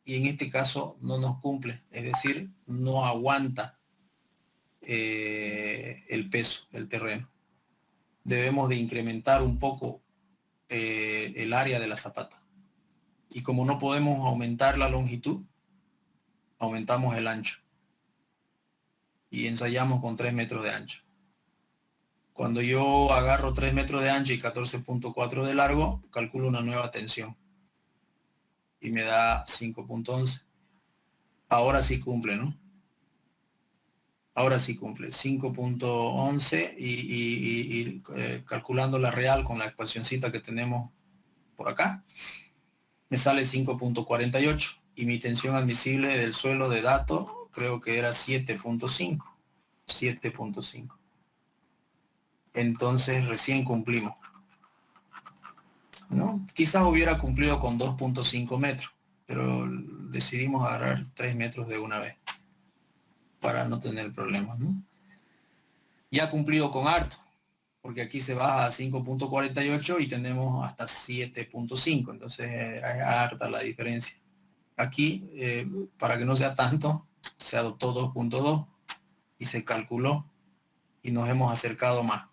Y en este caso no nos cumple, es decir, no aguanta el peso del terreno. Debemos de incrementar un poco el área de la zapata. Y como no podemos aumentar la longitud, aumentamos el ancho. Y ensayamos con 3 metros de ancho. Cuando yo agarro 3 metros de ancho y 14.4 de largo, calculo una nueva tensión. Y me da 5.11. Ahora sí cumple, ¿no? Ahora sí cumple. 5.11 y calculando la real con la ecuacioncita que tenemos por acá, me sale 5.48. Y mi tensión admisible del suelo de dato creo que era 7.5. 7.5. Entonces recién cumplimos, ¿no? Quizás hubiera cumplido con 2.5 metros, pero decidimos agarrar 3 metros de una vez para no tener problemas, ¿no? Ya ha cumplido con harto, porque aquí se baja a 5.48 y tenemos hasta 7.5, entonces es harta la diferencia. Aquí, para que no sea tanto, se adoptó 2.2 y se calculó y nos hemos acercado más.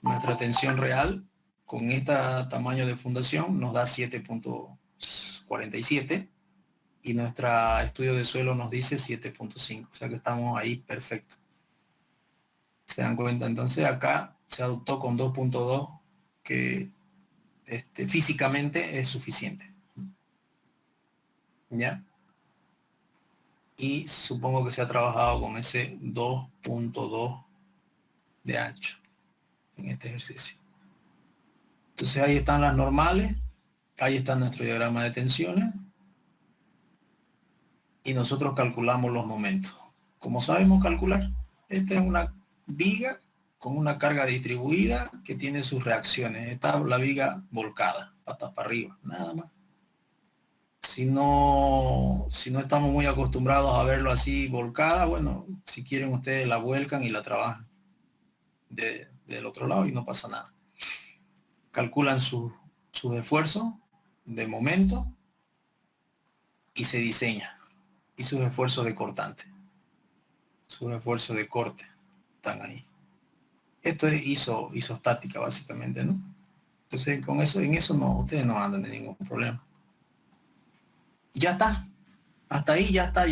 Nuestra tensión real con este tamaño de fundación nos da 7.47 y nuestro estudio de suelo nos dice 7.5, o sea que estamos ahí perfecto. ¿Se dan cuenta? Entonces acá se adoptó con 2.2, que físicamente es suficiente. ¿Ya? Y supongo que se ha trabajado con ese 2.2 de ancho en este ejercicio. Entonces ahí están las normales, ahí está nuestro diagrama de tensiones y nosotros calculamos los momentos. ¿Cómo sabemos calcular? Esta es una viga con una carga distribuida que tiene sus reacciones. Está la viga volcada, patas para arriba, nada más. Si no estamos muy acostumbrados a verlo así volcada, bueno, si quieren ustedes la vuelcan y la trabajan del otro lado y no pasa nada. Calculan sus esfuerzos de momento y se diseña. Y sus esfuerzos de cortante. Sus esfuerzos de corte están ahí. Esto es isostática básicamente, ¿no? Entonces con eso, en eso no, ustedes no andan de ningún problema. Ya está. Hasta ahí ya está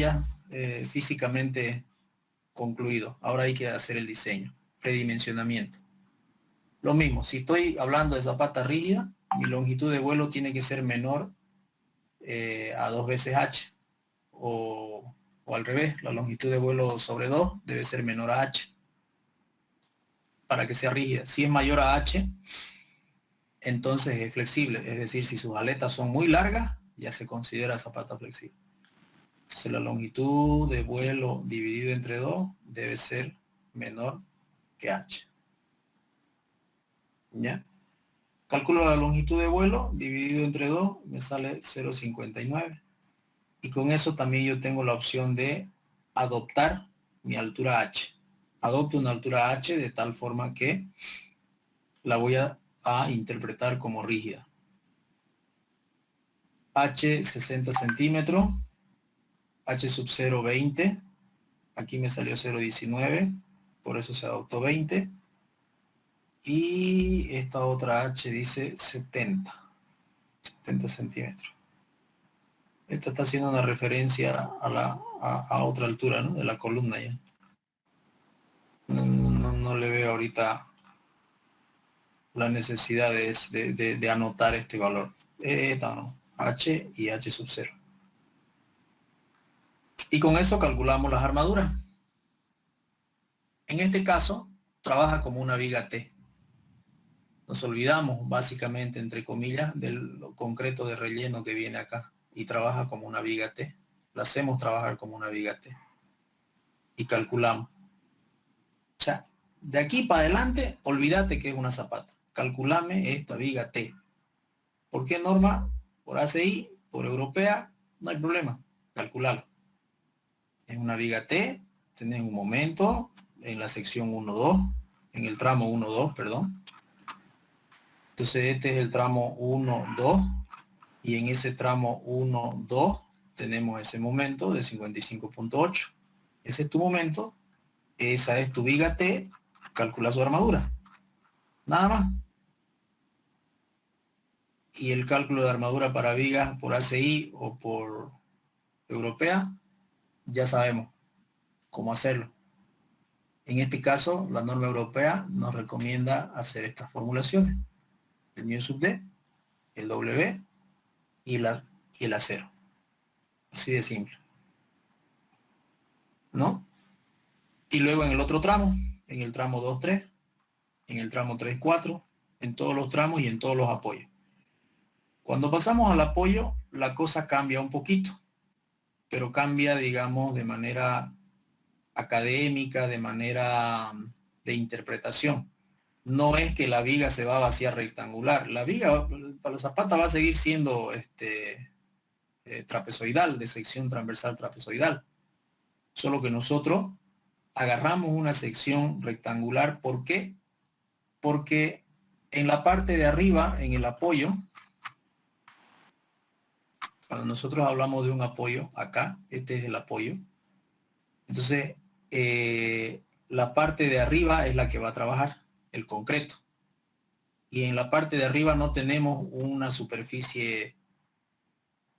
físicamente concluido. Ahora hay que hacer el diseño, predimensionamiento. Lo mismo, si estoy hablando de zapata rígida, mi longitud de vuelo tiene que ser menor a 2 veces h, o al revés, la longitud de vuelo sobre 2 debe ser menor a h para que sea rígida. Si es mayor a h, entonces es flexible, es decir, si sus aletas son muy largas, ya se considera zapata flexible. Entonces la longitud de vuelo dividido entre 2 debe ser menor que h. ¿Ya? Calculo la longitud de vuelo dividido entre 2, me sale 0,59. Y con eso también yo tengo la opción de adoptar mi altura h. Adopto una altura h de tal forma que la voy a interpretar como rígida. H 60 centímetros, H sub 0 20, aquí me salió 0,19, por eso se adoptó 20. Y esta otra H dice 70 centímetros. Esta está haciendo una referencia a otra altura, ¿no? De la columna ya. No le veo ahorita la necesidad de anotar este valor. Esta no, H y H sub 0. Y con eso calculamos las armaduras. En este caso, trabaja como una viga T. Nos olvidamos básicamente, entre comillas, del concreto de relleno que viene acá y trabaja como una viga T. La hacemos trabajar como una viga T y calculamos. O sea, de aquí para adelante, olvídate que es una zapata. Calculame esta viga T. ¿Por qué norma? Por ACI, por europea, no hay problema. Calcularlo. Es una viga T, tenés un momento en la sección 1-2, en el tramo 1-2, perdón. Entonces este es el tramo 1-2 y en ese tramo 1-2 tenemos ese momento de 55.8. Ese es tu momento, esa es tu viga T, calcula su armadura. Nada más. Y el cálculo de armadura para vigas por ACI o por europea, ya sabemos cómo hacerlo. En este caso, la norma europea nos recomienda hacer estas formulaciones. El mu sub d, el W y el acero. Así de simple. ¿No? Y luego en el otro tramo, en el tramo 2-3, en el tramo 3-4, en todos los tramos y en todos los apoyos. Cuando pasamos al apoyo, la cosa cambia un poquito, pero cambia, digamos, de manera académica, de manera de interpretación. No es que la viga se va a vaciar rectangular. La viga para la zapata va a seguir siendo trapezoidal, de sección transversal trapezoidal. Solo que nosotros agarramos una sección rectangular. ¿Por qué? Porque en la parte de arriba, en el apoyo, cuando nosotros hablamos de un apoyo, acá, este es el apoyo. Entonces, la parte de arriba es la que va a trabajar, el concreto. Y en la parte de arriba no tenemos una superficie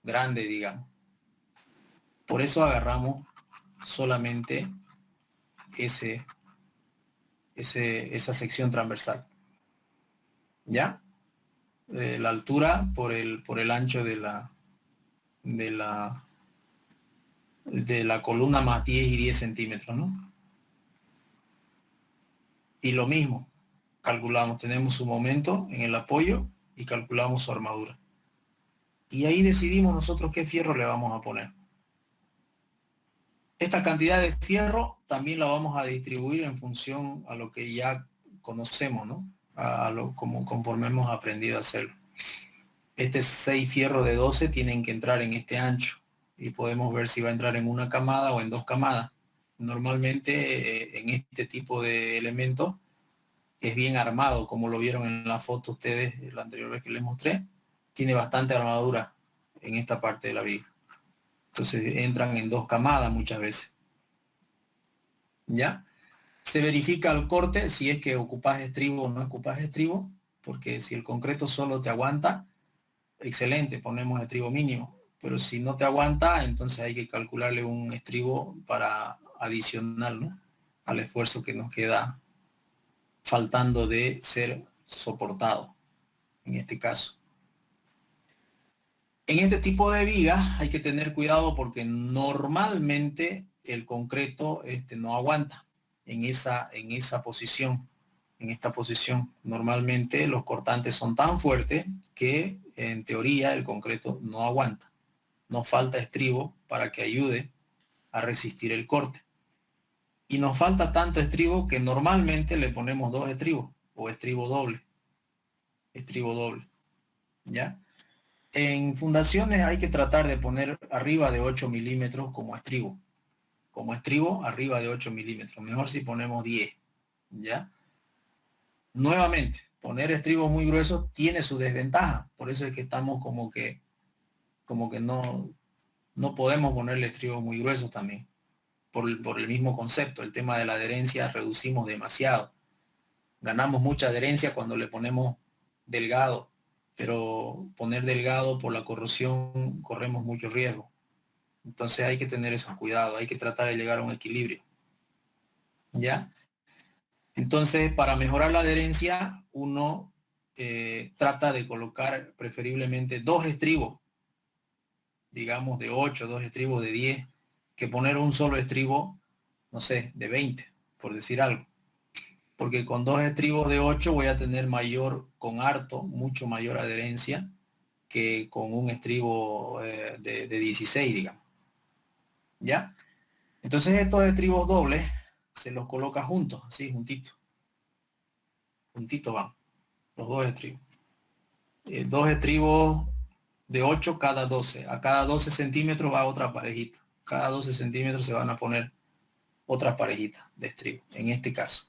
grande, digamos. Por eso agarramos solamente esa sección transversal. ¿Ya? La altura por el ancho de la columna más 10 y 10 centímetros, ¿no? Y lo mismo, calculamos, tenemos su momento en el apoyo y calculamos su armadura. Y ahí decidimos nosotros qué fierro le vamos a poner. Esta cantidad de fierro también la vamos a distribuir en función a lo que ya conocemos, ¿no? Como conforme hemos aprendido a hacerlo. 6 fierros de 12 tienen que entrar en este ancho y podemos ver si va a entrar en una camada o en 2 camadas. Normalmente en este tipo de elementos es bien armado, como lo vieron en la foto ustedes la anterior vez que les mostré. Tiene bastante armadura en esta parte de la viga. Entonces entran en 2 camadas muchas veces. ¿Ya? Se verifica el corte si es que ocupas estribo o no ocupas estribo, porque si el concreto solo te aguanta, excelente, ponemos estribo mínimo. Pero si no te aguanta, entonces hay que calcularle un estribo para adicional, ¿no? Al esfuerzo que nos queda faltando de ser soportado, en este caso. En este tipo de vigas hay que tener cuidado porque normalmente el concreto no aguanta en esa posición, en esta posición. Normalmente los cortantes son tan fuertes que en teoría el concreto no aguanta. Nos falta estribo para que ayude a resistir el corte. Y nos falta tanto estribo que normalmente le ponemos 2 estribos o estribo doble. Estribo doble. ¿Ya? En fundaciones hay que tratar de poner arriba de 8 milímetros como estribo. Como estribo arriba de 8 milímetros. Mejor si ponemos 10. ¿Ya? Nuevamente, poner estribos muy gruesos tiene su desventaja. Por eso es que estamos como que no podemos ponerle estribos muy gruesos también. Por el mismo concepto, el tema de la adherencia, reducimos demasiado. Ganamos mucha adherencia cuando le ponemos delgado, pero poner delgado por la corrosión corremos mucho riesgo. Entonces hay que tener esos cuidados, hay que tratar de llegar a un equilibrio. ¿Ya? Entonces, para mejorar la adherencia, uno trata de colocar preferiblemente 2 estribos, digamos de 8, 2 estribos de 10, que poner un solo estribo, no sé, de 20, por decir algo. Porque con 2 estribos de 8 voy a tener mucho mayor adherencia que con un estribo de 16, digamos. ¿Ya? Entonces estos estribos dobles se los coloca juntos, así, juntitos. Juntitos van, los 2 estribos. 2 estribos de 8 cada 12. A cada 12 centímetros va otra parejita. Cada 12 centímetros se van a poner otras parejitas de estribo, en este caso.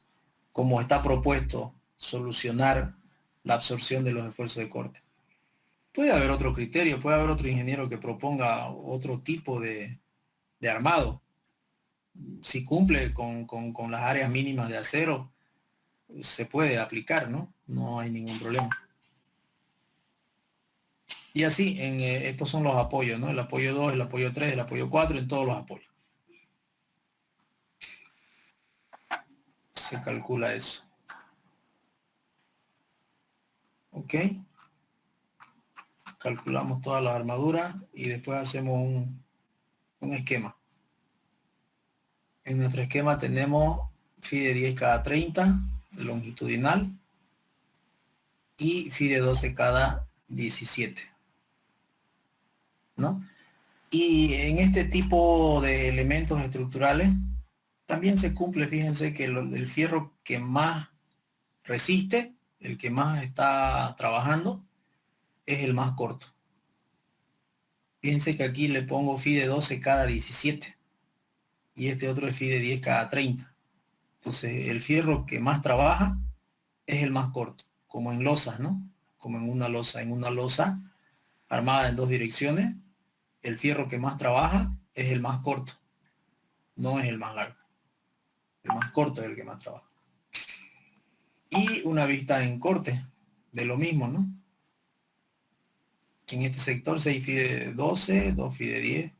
Como está propuesto solucionar la absorción de los esfuerzos de corte. Puede haber otro criterio, puede haber otro ingeniero que proponga otro tipo de armado. Si cumple con las áreas mínimas de acero, se puede aplicar, ¿no? No hay ningún problema. Y así, estos son los apoyos, ¿no? El apoyo 2, el apoyo 3, el apoyo 4, en todos los apoyos. Se calcula eso. Ok. Calculamos todas las armaduras y después hacemos un esquema. En nuestro esquema tenemos phi de 10 cada 30 longitudinal y phi de 12 cada 17, ¿no? Y en este tipo de elementos estructurales también se cumple, fíjense que el fierro que más resiste, el que más está trabajando, es el más corto. Fíjense que aquí le pongo phi de 12 cada 17 y este otro es phi de 10 cada 30. Entonces el fierro que más trabaja es el más corto, como en losas, ¿no? Como en una losa armada en 2 direcciones, el fierro que más trabaja es el más corto, no es el más largo. El más corto es el que más trabaja. Y una vista en corte de lo mismo, ¿no? En este sector 6 phi de 12, 2 phi de 10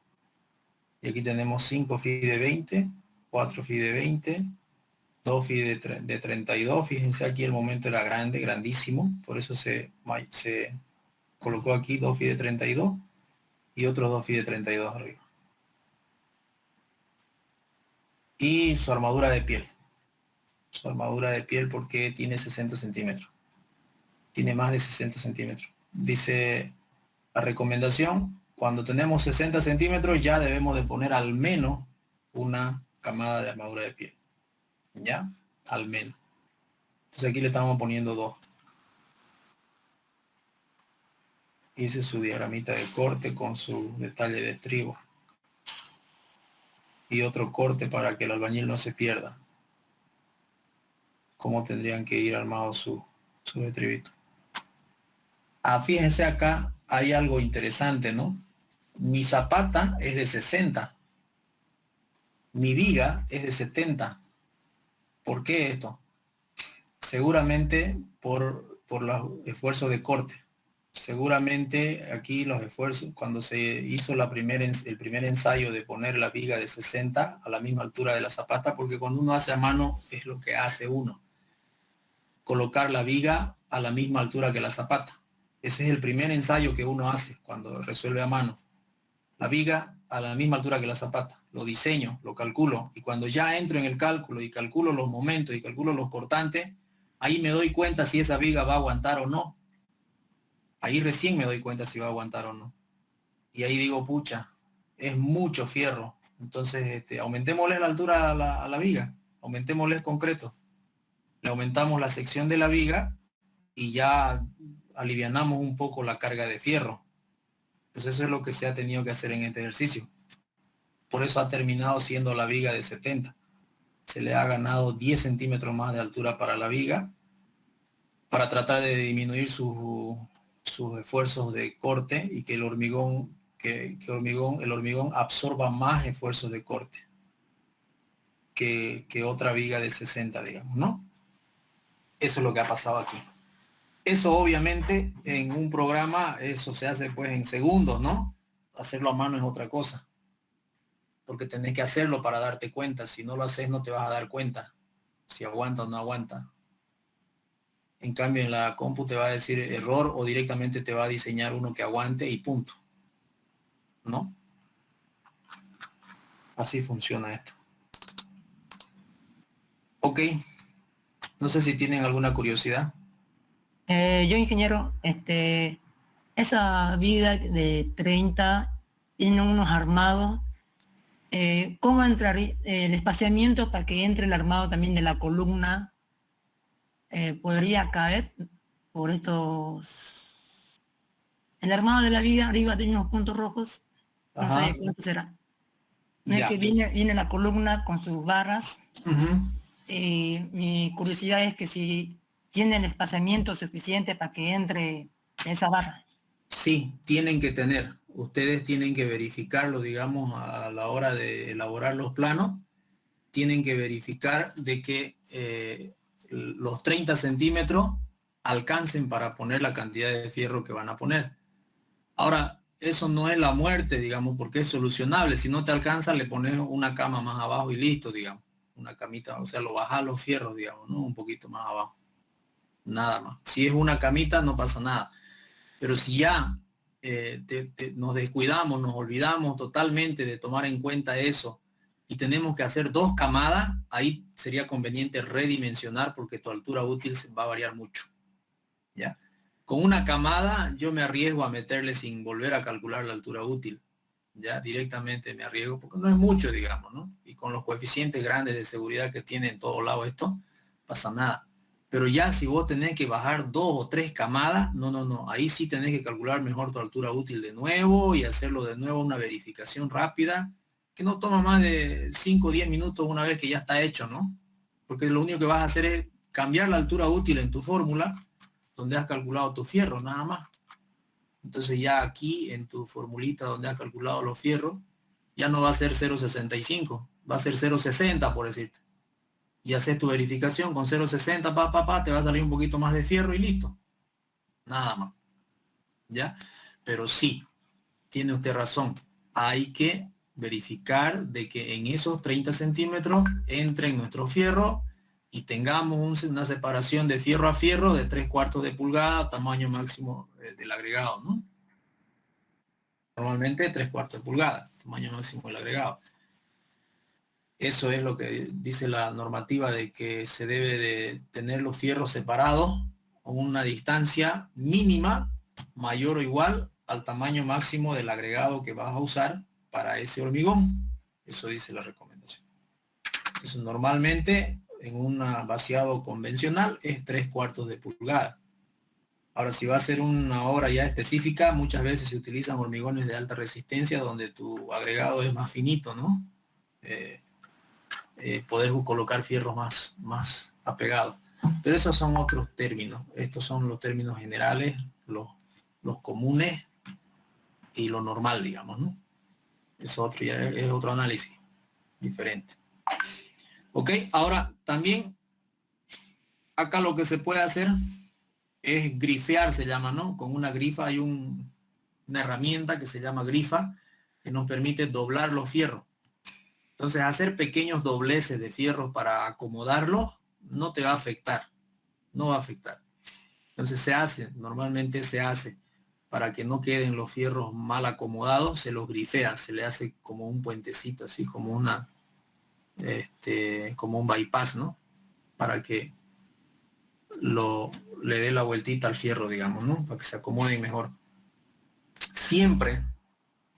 Y aquí tenemos 5 FI de 20, 4 FI de 20, 2 FI de 32. Fíjense aquí el momento era grande, grandísimo. Por eso se colocó aquí 2 FI de 32 y otros 2 FI de 32 arriba. Y su armadura de piel. Su armadura de piel porque tiene 60 centímetros. Tiene más de 60 centímetros. Dice la recomendación, cuando tenemos 60 centímetros ya debemos de poner al menos una camada de armadura de piel. ¿Ya? Al menos. Entonces aquí le estamos poniendo 2. Hice su diagramita de corte con su detalle de estribo. Y otro corte para que el albañil no se pierda. Cómo tendrían que ir armados su estribito. Fíjense acá, hay algo interesante, ¿no? Mi zapata es de 60. Mi viga es de 70. ¿Por qué esto? Seguramente por los esfuerzos de corte. Seguramente aquí los esfuerzos, cuando se hizo el primer ensayo de poner la viga de 60 a la misma altura de la zapata, porque cuando uno hace a mano es lo que hace uno. Colocar la viga a la misma altura que la zapata. Ese es el primer ensayo que uno hace cuando resuelve a mano. La viga a la misma altura que la zapata. Lo diseño, lo calculo. Y cuando ya entro en el cálculo y calculo los momentos y calculo los cortantes, ahí me doy cuenta si esa viga va a aguantar o no. Ahí recién me doy cuenta si va a aguantar o no. Y ahí digo, pucha, es mucho fierro. Entonces, aumentémosle la altura a la viga. Aumentémosle el concreto. Le aumentamos la sección de la viga y ya alivianamos un poco la carga de fierro. Entonces eso es lo que se ha tenido que hacer en este ejercicio. Por eso ha terminado siendo la viga de 70. Se le ha ganado 10 centímetros más de altura para la viga para tratar de disminuir sus esfuerzos de corte y que el hormigón absorba más esfuerzos de corte que otra viga de 60, digamos, ¿no? Eso es lo que ha pasado aquí. Eso obviamente en un programa, eso se hace pues en segundos, ¿no? Hacerlo a mano es otra cosa. Porque tenés que hacerlo para darte cuenta. Si no lo haces no te vas a dar cuenta si aguanta o no aguanta. En cambio en la compu te va a decir error o directamente te va a diseñar uno que aguante y punto. ¿No? Así funciona esto. Ok. No sé si tienen alguna curiosidad. Yo, ingeniero, esa viga de 30 tiene unos armados. ¿Cómo entraría el espaciamiento para que entre el armado también de la columna? ¿Podría caer por estos? El armado de la viga arriba tiene unos puntos rojos. No sé cuánto será. No es que viene la columna con sus barras. Mi curiosidad es que si tiene el espaciamiento suficiente para que entre esa barra. Sí, tienen que tener. Ustedes tienen que verificarlo, digamos, a la hora de elaborar los planos. Tienen que verificar de que los 30 centímetros alcancen para poner la cantidad de fierro que van a poner. Ahora, eso no es la muerte, digamos, porque es solucionable. Si no te alcanza, le pones una cama más abajo y listo, digamos. Una camita, o sea, lo bajas los fierros, digamos, ¿no? Un poquito más abajo. Nada más. Si es una camita, no pasa nada. Pero si ya nos descuidamos, nos olvidamos totalmente de tomar en cuenta eso y tenemos que hacer 2 camadas, ahí sería conveniente redimensionar porque tu altura útil va a variar mucho. ¿Ya? Con una camada yo me arriesgo a meterle sin volver a calcular la altura útil. Ya directamente me arriesgo porque no es mucho, digamos, ¿no? Y con los coeficientes grandes de seguridad que tiene en todos lados esto, pasa nada. Pero ya si vos tenés que bajar 2 o 3 camadas, no. Ahí sí tenés que calcular mejor tu altura útil de nuevo y hacerlo de nuevo una verificación rápida, que no toma más de 5 o 10 minutos una vez que ya está hecho, ¿no? Porque lo único que vas a hacer es cambiar la altura útil en tu fórmula, donde has calculado tu fierro, nada más. Entonces ya aquí en tu formulita donde has calculado los fierros, ya no va a ser 0,65, va a ser 0,60 por decirte. Y haces tu verificación con 0,60, te va a salir un poquito más de fierro y listo. Nada más. ¿Ya? Pero sí, tiene usted razón. Hay que verificar de que en esos 30 centímetros entren nuestros fierros y tengamos una separación de fierro a fierro de 3/4 de pulgada, tamaño máximo del agregado, ¿no? Normalmente 3/4 de pulgada, tamaño máximo del agregado. Eso es lo que dice la normativa, de que se debe de tener los fierros separados a una distancia mínima mayor o igual al tamaño máximo del agregado que vas a usar para ese hormigón. Eso dice la recomendación. Eso normalmente en un vaciado convencional es 3/4 de pulgada. Ahora, si va a ser una obra ya específica, muchas veces se utilizan hormigones de alta resistencia donde tu agregado es más finito, ¿no? Podés colocar fierros más apegados. Pero esos son otros términos. Estos son los términos generales, los comunes y lo normal, digamos, ¿no? Eso otro, ya es otro análisis diferente. Ok, ahora también acá lo que se puede hacer es grifear, se llama, ¿no? Con una grifa hay una herramienta que se llama grifa que nos permite doblar los fierros. Entonces, hacer pequeños dobleces de fierros para acomodarlos no te va a afectar, no va a afectar. Entonces normalmente se hace para que no queden los fierros mal acomodados, se los grifea, se le hace como un puentecito, así como como un bypass, ¿no? Para que le dé la vueltita al fierro, digamos, ¿no? Para que se acomode mejor. Siempre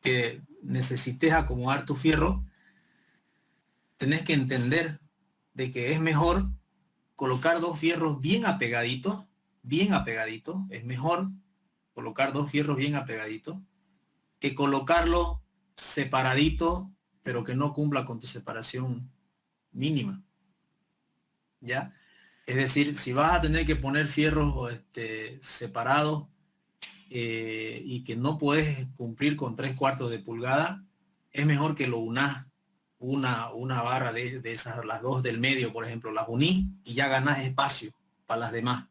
que necesites acomodar tu fierro, tenés que entender de que es mejor colocar dos fierros bien apegaditos, es mejor colocar dos fierros bien apegaditos que colocarlos separaditos, pero que no cumpla con tu separación mínima. ¿Ya? Es decir, si vas a tener que poner fierros separados y que no puedes cumplir con 3/4 de pulgada, es mejor que lo unás una barra de esas, las dos del medio, por ejemplo, las unís y ya ganás espacio para las demás.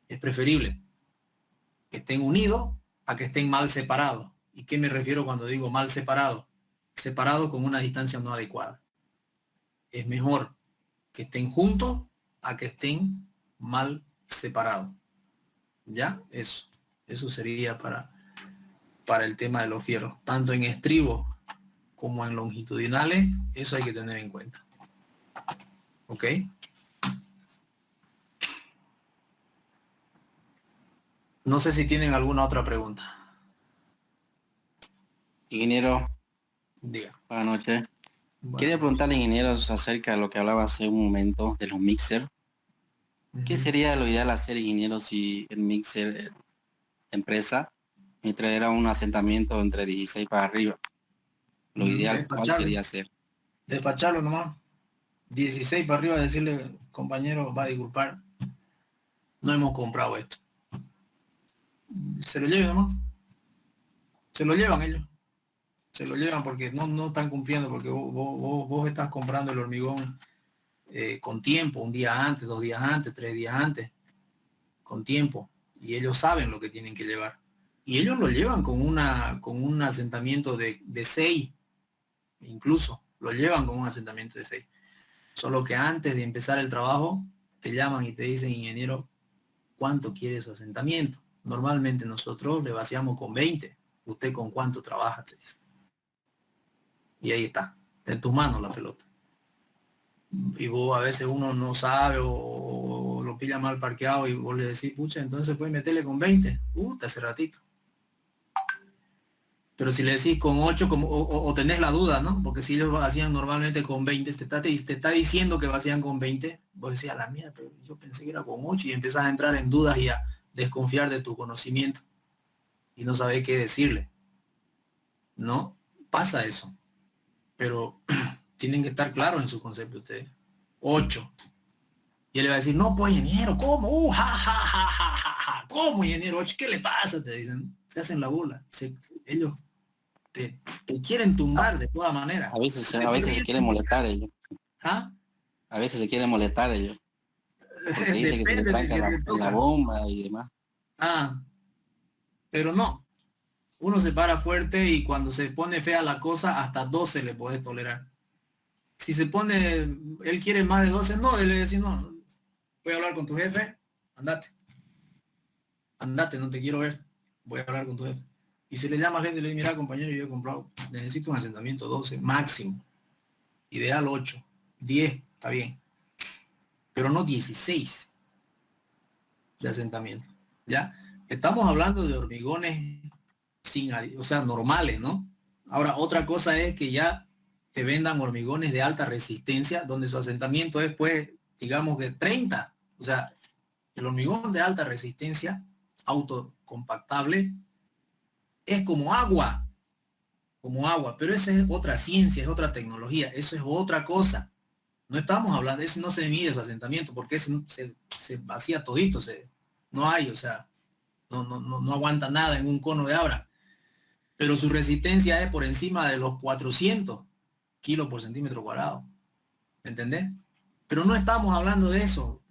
Es preferible que estén unidos a que estén mal separados. ¿Y qué me refiero cuando digo mal separados? Separados con una distancia no adecuada. Es mejor que estén juntos a que estén mal separados. ¿Ya? Eso sería para el tema de los fierros. Tanto en estribos como en longitudinales, eso hay que tener en cuenta. ¿Ok? No sé si tienen alguna otra pregunta. Ingeniero, Diga. buenas noches. Bueno, Quería preguntarle, ingenieros, acerca de lo que hablaba hace un momento de los mixer. ¿Qué sería lo ideal hacer, ingeniero, si el mixer empresa me trajera un asentamiento entre 16 para arriba? Lo ideal, ¿cuál sería hacer? Despacharlo nomás. 16 para arriba, decirle, compañero, va a disculpar, no hemos comprado esto. Se lo llevan nomás. Se lo llevan ellos. Se lo llevan porque no están cumpliendo, porque vos estás comprando el hormigón con tiempo, un día antes, 2 días antes, 3 días antes, con tiempo. Y ellos saben lo que tienen que llevar. Y ellos lo llevan con un asentamiento de 6, incluso lo llevan con un asentamiento de 6. Solo que antes de empezar el trabajo, te llaman y te dicen, ingeniero, ¿cuánto quiere su asentamiento? Normalmente nosotros le vaciamos con 20. ¿Usted con cuánto trabaja? Te dice. Y ahí está, en tus manos la pelota. Y vos a veces uno no sabe o lo pilla mal parqueado y vos le decís, pucha, entonces puedes meterle con 20. Hace ratito. Pero si le decís con 8 o tenés la duda, ¿no? Porque si ellos vacían normalmente con 20, te está diciendo que vacían con 20, vos decís, a la mía, pero yo pensé que era con 8 y empezás a entrar en dudas y a desconfiar de tu conocimiento y no sabés qué decirle. ¿No? Pasa eso. Pero tienen que estar claros en su concepto ustedes. 8. Y él le va a decir, no, pues ingeniero, ¿cómo? ¿Cómo, ingeniero? 8, ¿qué le pasa? Te dicen. Se hacen la burla. Ellos te quieren tumbar de todas maneras. A veces se quieren molestar ellos. ¿Ah? A veces se quieren molestar ellos. Porque dice que se le tranca la bomba y demás. Pero no. Uno se para fuerte y cuando se pone fea la cosa, hasta 12 le puede tolerar. Si se pone, él quiere más de 12, no, él le dice, no, voy a hablar con tu jefe, andate. Andate, no te quiero ver, voy a hablar con tu jefe. Y se le llama al gente y le dice, mira compañero, yo he comprado, necesito un asentamiento 12 máximo. Ideal 8, 10, está bien. Pero no 16 de asentamiento. ¿Ya? Estamos hablando de hormigones o sea, normales, ¿no? Ahora, otra cosa es que ya te vendan hormigones de alta resistencia, donde su asentamiento es, pues, digamos que 30. O sea, el hormigón de alta resistencia, autocompactable, es como agua, pero esa es otra ciencia, es otra tecnología, eso es otra cosa. No estamos hablando, eso no se mide su asentamiento, porque se vacía todito, no hay, o sea, no aguanta nada en un cono de abra. Pero su resistencia es por encima de los 400 kilos por centímetro cuadrado. ¿Entendés? Pero no estamos hablando de eso.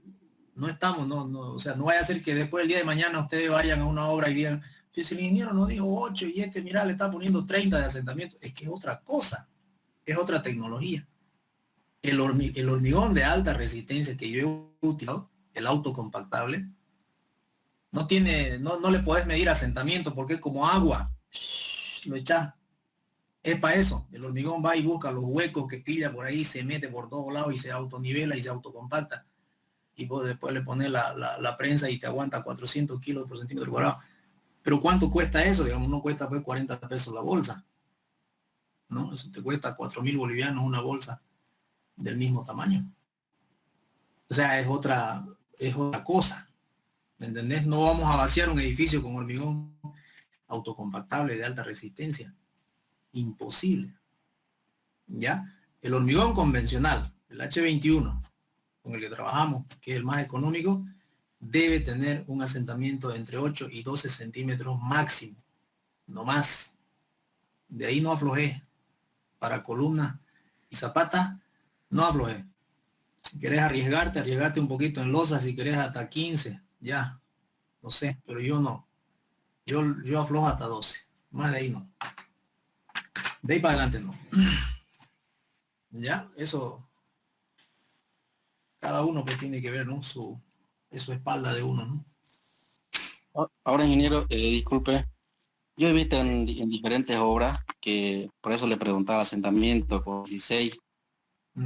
No estamos, o sea, no vaya a ser que después del día de mañana ustedes vayan a una obra y digan, pues el ingeniero no dijo 8 y mira, le está poniendo 30 de asentamiento. Es que es otra cosa, es otra tecnología. El hormigón de alta resistencia que yo he utilizado, el autocompactable, no le podés medir asentamiento porque es como agua. Lo echás. Es para eso. El hormigón va y busca los huecos que pilla por ahí, se mete por todos lados y se autonivela y se autocompacta. Y vos después le pones la prensa y te aguanta 400 kilos por centímetro cuadrado. Pero ¿cuánto cuesta eso? Digamos, no cuesta pues 40 pesos la bolsa. ¿No? Eso te cuesta 4.000 bolivianos una bolsa del mismo tamaño. O sea, es otra cosa. ¿Me entendés? No vamos a vaciar un edificio con hormigón autocompactable de alta resistencia. Imposible. ¿Ya? El hormigón convencional, el H21, con el que trabajamos, que es el más económico, debe tener un asentamiento de entre 8 y 12 centímetros máximo. No más. De ahí no aflojé. Para columna y zapata, no aflojé. Si querés arriesgate un poquito en losa, si querés hasta 15, ya. No sé, pero yo no. Yo aflojo hasta 12. Más de ahí no. De ahí para adelante no. Ya, eso. Cada uno pues tiene que ver, ¿no? Su espalda de uno, ¿no? Ahora, ingeniero, disculpe. Yo he visto en diferentes obras que, por eso le preguntaba asentamiento por 16,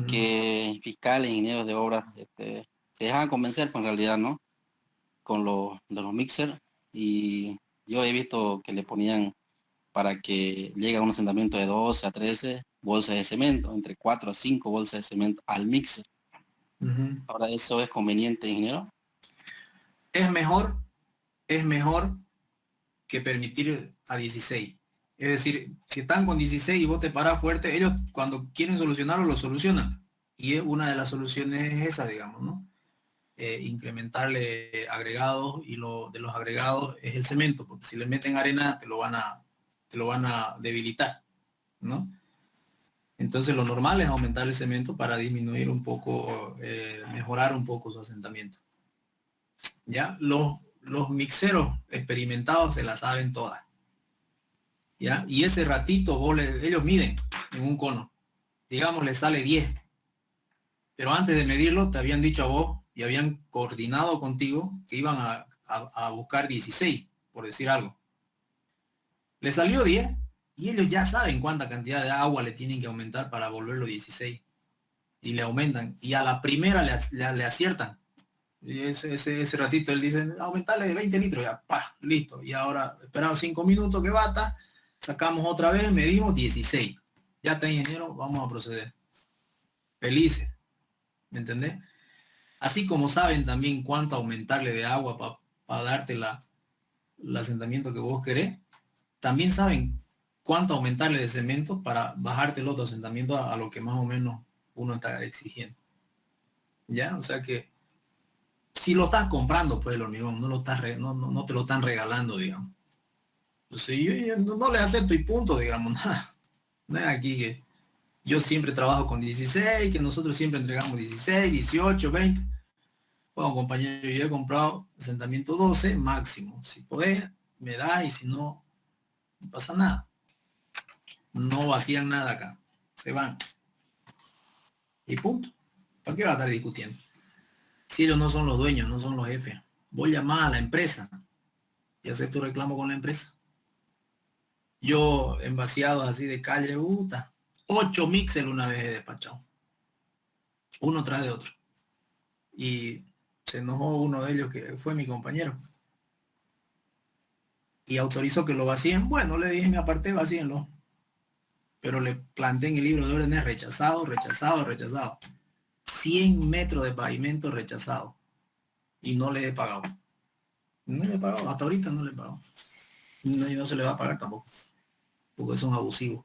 que fiscales, ingenieros de obras, se dejaban convencer, pues en realidad, ¿no? Con de los mixers, y yo he visto que le ponían para que llegue a un asentamiento de 12 a 13 bolsas de cemento, entre 4 a 5 bolsas de cemento al mixer. Ahora, ¿eso es conveniente, ingeniero? Es mejor que permitir a 16. Es decir, si están con 16 y vos te paras fuerte, ellos cuando quieren solucionarlo, lo solucionan. Y una de las soluciones es esa, digamos, ¿no? Incrementarle agregados, y lo de los agregados es el cemento, porque si le meten arena te lo van a debilitar, ¿no? Entonces lo normal es aumentar el cemento para disminuir un poco, mejorar un poco su asentamiento. Ya, los mixeros experimentados se la saben todas. ¿Ya? Y ese ratito ellos miden en un cono. Digamos, le sale 10. Pero antes de medirlo, te habían dicho a vos y habían coordinado contigo que iban a buscar 16, por decir algo. Le salió 10 y ellos ya saben cuánta cantidad de agua le tienen que aumentar para volverlo 16. Y le aumentan. Y a la primera le aciertan. Y ese ratito él dice, aumentarle de 20 litros, ya, listo. Y ahora esperamos 5 minutos que bata, sacamos otra vez, medimos 16. Ya está, ingeniero, vamos a proceder. Felices. ¿Me entendés? Así como saben también cuánto aumentarle de agua para darte el asentamiento que vos querés, también saben cuánto aumentarle de cemento para bajarte el otro asentamiento a lo que más o menos uno está exigiendo. ¿Ya? O sea que si lo estás comprando, pues el hormigón, no te lo están regalando, digamos. Entonces yo no le acepto y punto, digamos, nada. No es aquí que yo siempre trabajo con 16, que nosotros siempre entregamos 16, 18, 20. Bueno, compañero, yo he comprado asentamiento 12 máximo. Si podés, me da, y si no, No pasa nada. No vacían nada acá. Se van. Y punto. ¿Para qué va a estar discutiendo? Si ellos no son los dueños, no son los jefes. Vos llamás a la empresa y haces tu reclamo con la empresa. Yo en vaciados así de calle, 8 mixel una vez he despachado. Uno tras de otro. Y se enojó uno de ellos que fue mi compañero. Y autorizó que lo vacíen. Bueno, le dije, me aparté, vacíenlo. Pero le planteé en el libro de órdenes rechazado, rechazado, rechazado. 100 metros de pavimento rechazado. Y no le he pagado. No le he pagado, hasta ahorita no le he pagado. Y no se le va a pagar tampoco. Porque son abusivos.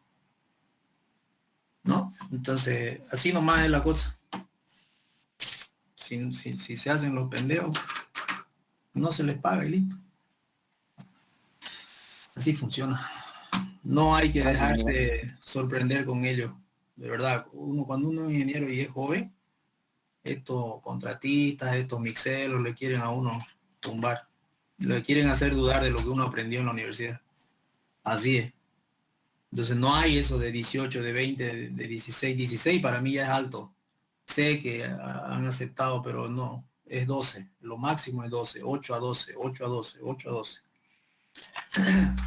¿No? Entonces, así nomás es la cosa. Si se hacen los pendejos, no se les paga y listo. Así funciona. No hay que dejarse sorprender con ello. De verdad, cuando uno es ingeniero y es joven, estos contratistas, estos mixelos le quieren a uno tumbar. Le quieren hacer dudar de lo que uno aprendió en la universidad. Así es. Entonces no hay eso de 18, de 20, de 16. 16 para mí ya es alto. Sé que han aceptado, pero no. Es 12. Lo máximo es 12. 8 a 12, 8 a 12, 8 a 12.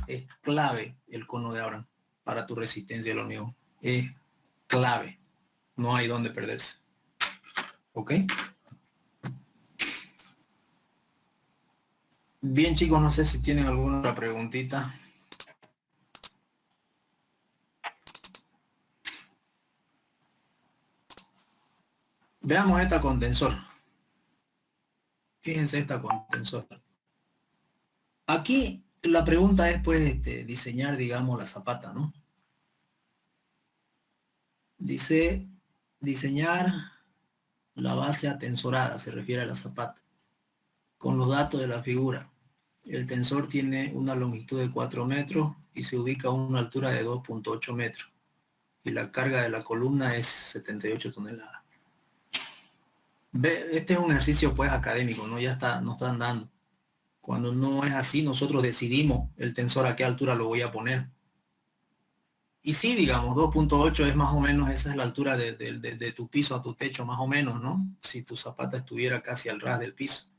Es clave el cono de Abraham para tu resistencia a la unión. Es clave. No hay donde perderse. ¿Ok? Bien, chicos, no sé si tienen alguna otra preguntita. Veamos esta con tensor. Fíjense esta con tensor. Aquí la pregunta es, pues, diseñar, digamos, la zapata, ¿no? Dice, diseñar la base atensorada, se refiere a la zapata, con los datos de la figura. El tensor tiene una longitud de 4 metros y se ubica a una altura de 2.8 metros. Y la carga de la columna es 78 toneladas. Este es un ejercicio, pues, académico, ¿no? Ya está, nos están dando. Cuando no es así, nosotros decidimos el tensor a qué altura lo voy a poner. Y sí, digamos, 2.8 es más o menos, esa es la altura de tu piso a tu techo, más o menos, ¿no? Si tu zapata estuviera casi al ras del piso.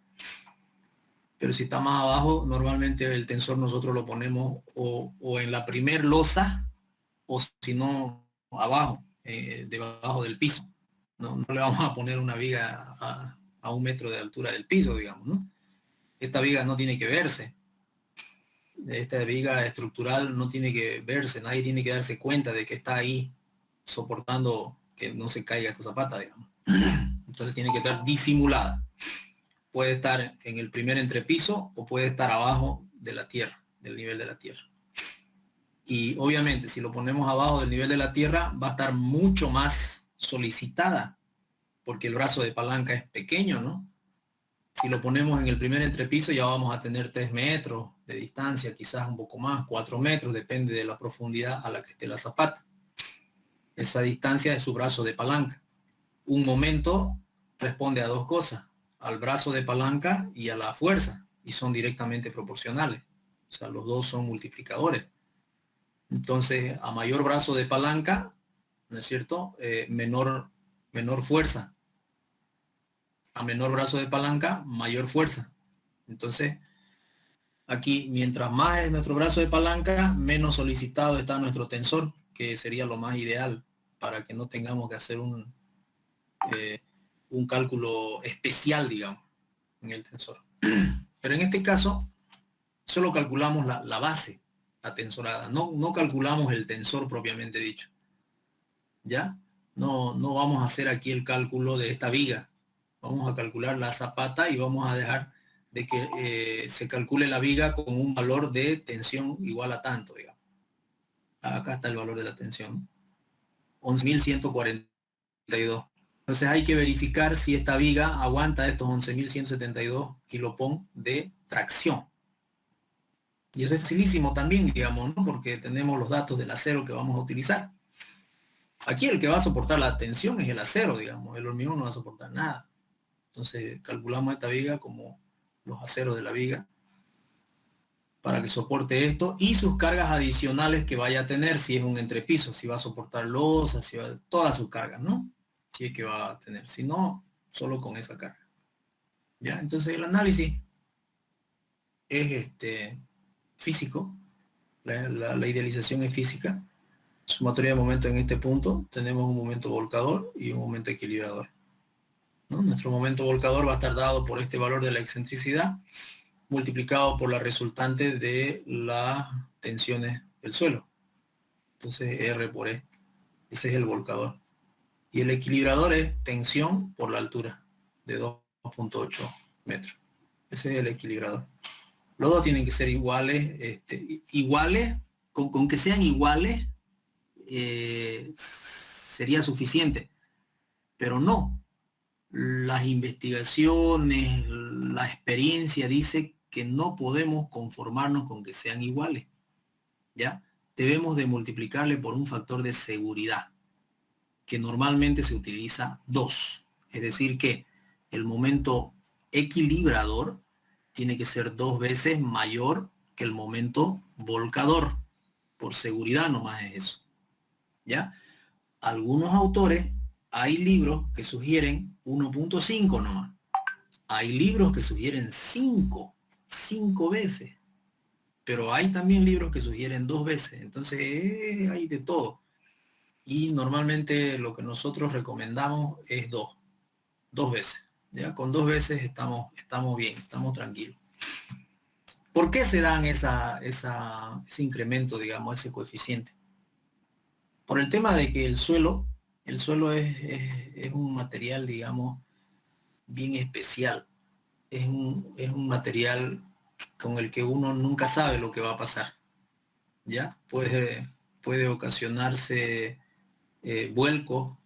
Pero si está más abajo, normalmente el tensor nosotros lo ponemos o en la primer losa, o si no, abajo, debajo del piso. No le vamos a poner una viga a 1 metro de altura del piso, digamos, ¿no? Esta viga no tiene que verse. Esta viga estructural no tiene que verse. Nadie tiene que darse cuenta de que está ahí soportando que no se caiga esta zapata, digamos. Entonces tiene que estar disimulada. Puede estar en el primer entrepiso o puede estar abajo de la tierra, del nivel de la tierra. Y obviamente si lo ponemos abajo del nivel de la tierra va a estar mucho más solicitada porque el brazo de palanca es pequeño, ¿no? Si lo ponemos en el primer entrepiso ya vamos a tener 3 metros de distancia, quizás un poco más, 4 metros, depende de la profundidad a la que esté la zapata. Esa distancia es su brazo de palanca. Un momento responde a 2 cosas, al brazo de palanca y a la fuerza, y son directamente proporcionales. O sea, los dos son multiplicadores. Entonces, a mayor brazo de palanca, ¿no es cierto? Menor fuerza. A menor brazo de palanca, mayor fuerza. Entonces, aquí, mientras más es nuestro brazo de palanca, menos solicitado está nuestro tensor, que sería lo más ideal para que no tengamos que hacer un cálculo especial, digamos, en el tensor. Pero en este caso, solo calculamos la base atensorada, no calculamos el tensor propiamente dicho. ¿Ya? No vamos a hacer aquí el cálculo de esta viga. Vamos a calcular la zapata y vamos a dejar de que se calcule la viga con un valor de tensión igual a tanto, digamos. Acá está el valor de la tensión. 11.142. Entonces hay que verificar si esta viga aguanta estos 11.172 kilopon de tracción. Y eso es facilísimo también, digamos, ¿no? Porque tenemos los datos del acero que vamos a utilizar. Aquí el que va a soportar la tensión es el acero, digamos. El hormigón no va a soportar nada. Entonces calculamos esta viga como los aceros de la viga. para que soporte esto y sus cargas adicionales que vaya a tener si es un entrepiso, si va a soportar losas, si va, todas sus cargas, ¿no? Si es que va a tener, si no, solo con esa carga. ¿Ya? Entonces el análisis es físico, la idealización es física. Sumatoria de momento en este punto, tenemos un momento volcador y un momento equilibrador, ¿no? Nuestro momento volcador va a estar dado por este valor de la excentricidad multiplicado por la resultante de las tensiones del suelo. Entonces R por E, ese es el volcador. Y el equilibrador es tensión por la altura de 2.8 metros. Ese es el equilibrador. Los dos tienen que ser iguales, con que sean iguales sería suficiente, pero no. Las investigaciones, la experiencia dice que no podemos conformarnos con que sean iguales, ¿ya? Debemos de multiplicarle por un factor de seguridad, que normalmente se utiliza 2. Es decir que el momento equilibrador tiene que ser 2 veces mayor que el momento volcador. Por seguridad nomás es eso, ¿ya? Algunos autores, hay libros que sugieren 1.5 nomás. Hay libros que sugieren 5 veces. Pero hay también libros que sugieren 2 veces. Entonces hay de todo. Y normalmente lo que nosotros recomendamos es 2 veces. ¿Ya? Con 2 veces estamos bien, estamos tranquilos. ¿Por qué se dan ese incremento, digamos, ese coeficiente? Por el tema de que el suelo es un material, digamos, bien especial. Es un material con el que uno nunca sabe lo que va a pasar. ¿Ya? Puede ocasionarse vuelcos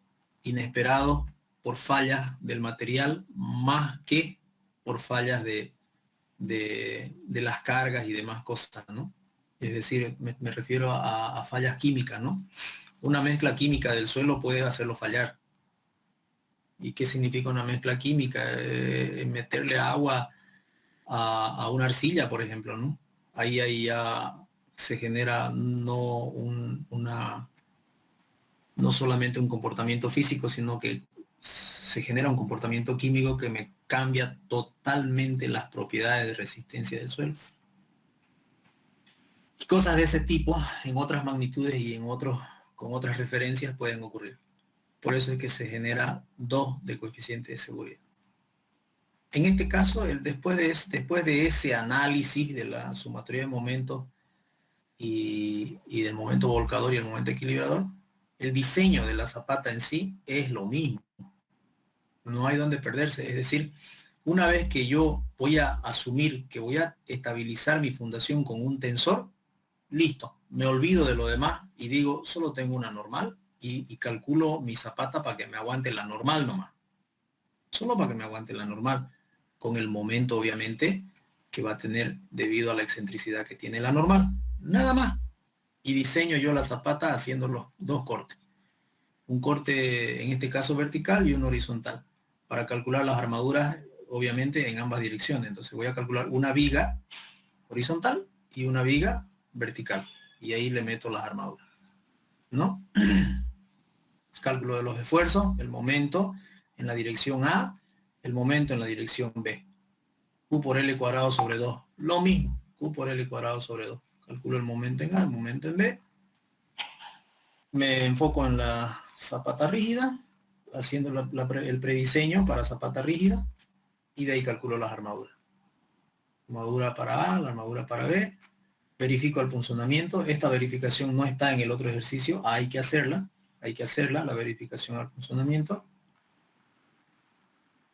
inesperados por fallas del material más que por fallas de las cargas y demás cosas, ¿no? Es decir, me refiero a fallas químicas, ¿no? Una mezcla química del suelo puede hacerlo fallar. ¿Y qué significa una mezcla química? Meterle agua a una arcilla, por ejemplo, ¿no? Ahí ya se genera no solamente un comportamiento físico, sino que se genera un comportamiento químico que me cambia totalmente las propiedades de resistencia del suelo. Y cosas de ese tipo, en otras magnitudes y con otras referencias pueden ocurrir. Por eso es que se genera 2 de coeficiente de seguridad. En este caso, después de ese análisis de la sumatoria de momentos y del momento volcador y el momento equilibrador, el diseño de la zapata en sí es lo mismo. No hay donde perderse. Es decir, una vez que yo voy a asumir que voy a estabilizar mi fundación con un tensor, listo, me olvido de lo demás y digo, solo tengo una normal y calculo mi zapata para que me aguante la normal nomás. Solo para que me aguante la normal, con el momento obviamente que va a tener debido a la excentricidad que tiene la normal. Nada más. Y diseño yo la zapata haciendo los 2 cortes. Un corte en este caso vertical y un horizontal. Para calcular las armaduras obviamente en ambas direcciones. Entonces voy a calcular una viga horizontal y una viga vertical. Y ahí le meto las armaduras, ¿no? Cálculo de los esfuerzos, el momento en la dirección A, el momento en la dirección B. Q por L cuadrado sobre 2. Lo mismo, Q por L cuadrado sobre 2. Calculo el momento en A, el momento en B. Me enfoco en la zapata rígida, haciendo el prediseño para zapata rígida. Y de ahí calculo las armaduras. Armadura para A, la armadura para B. Verifico el punzonamiento. Esta verificación no está en el otro ejercicio. Hay que hacerla, la verificación al punzonamiento.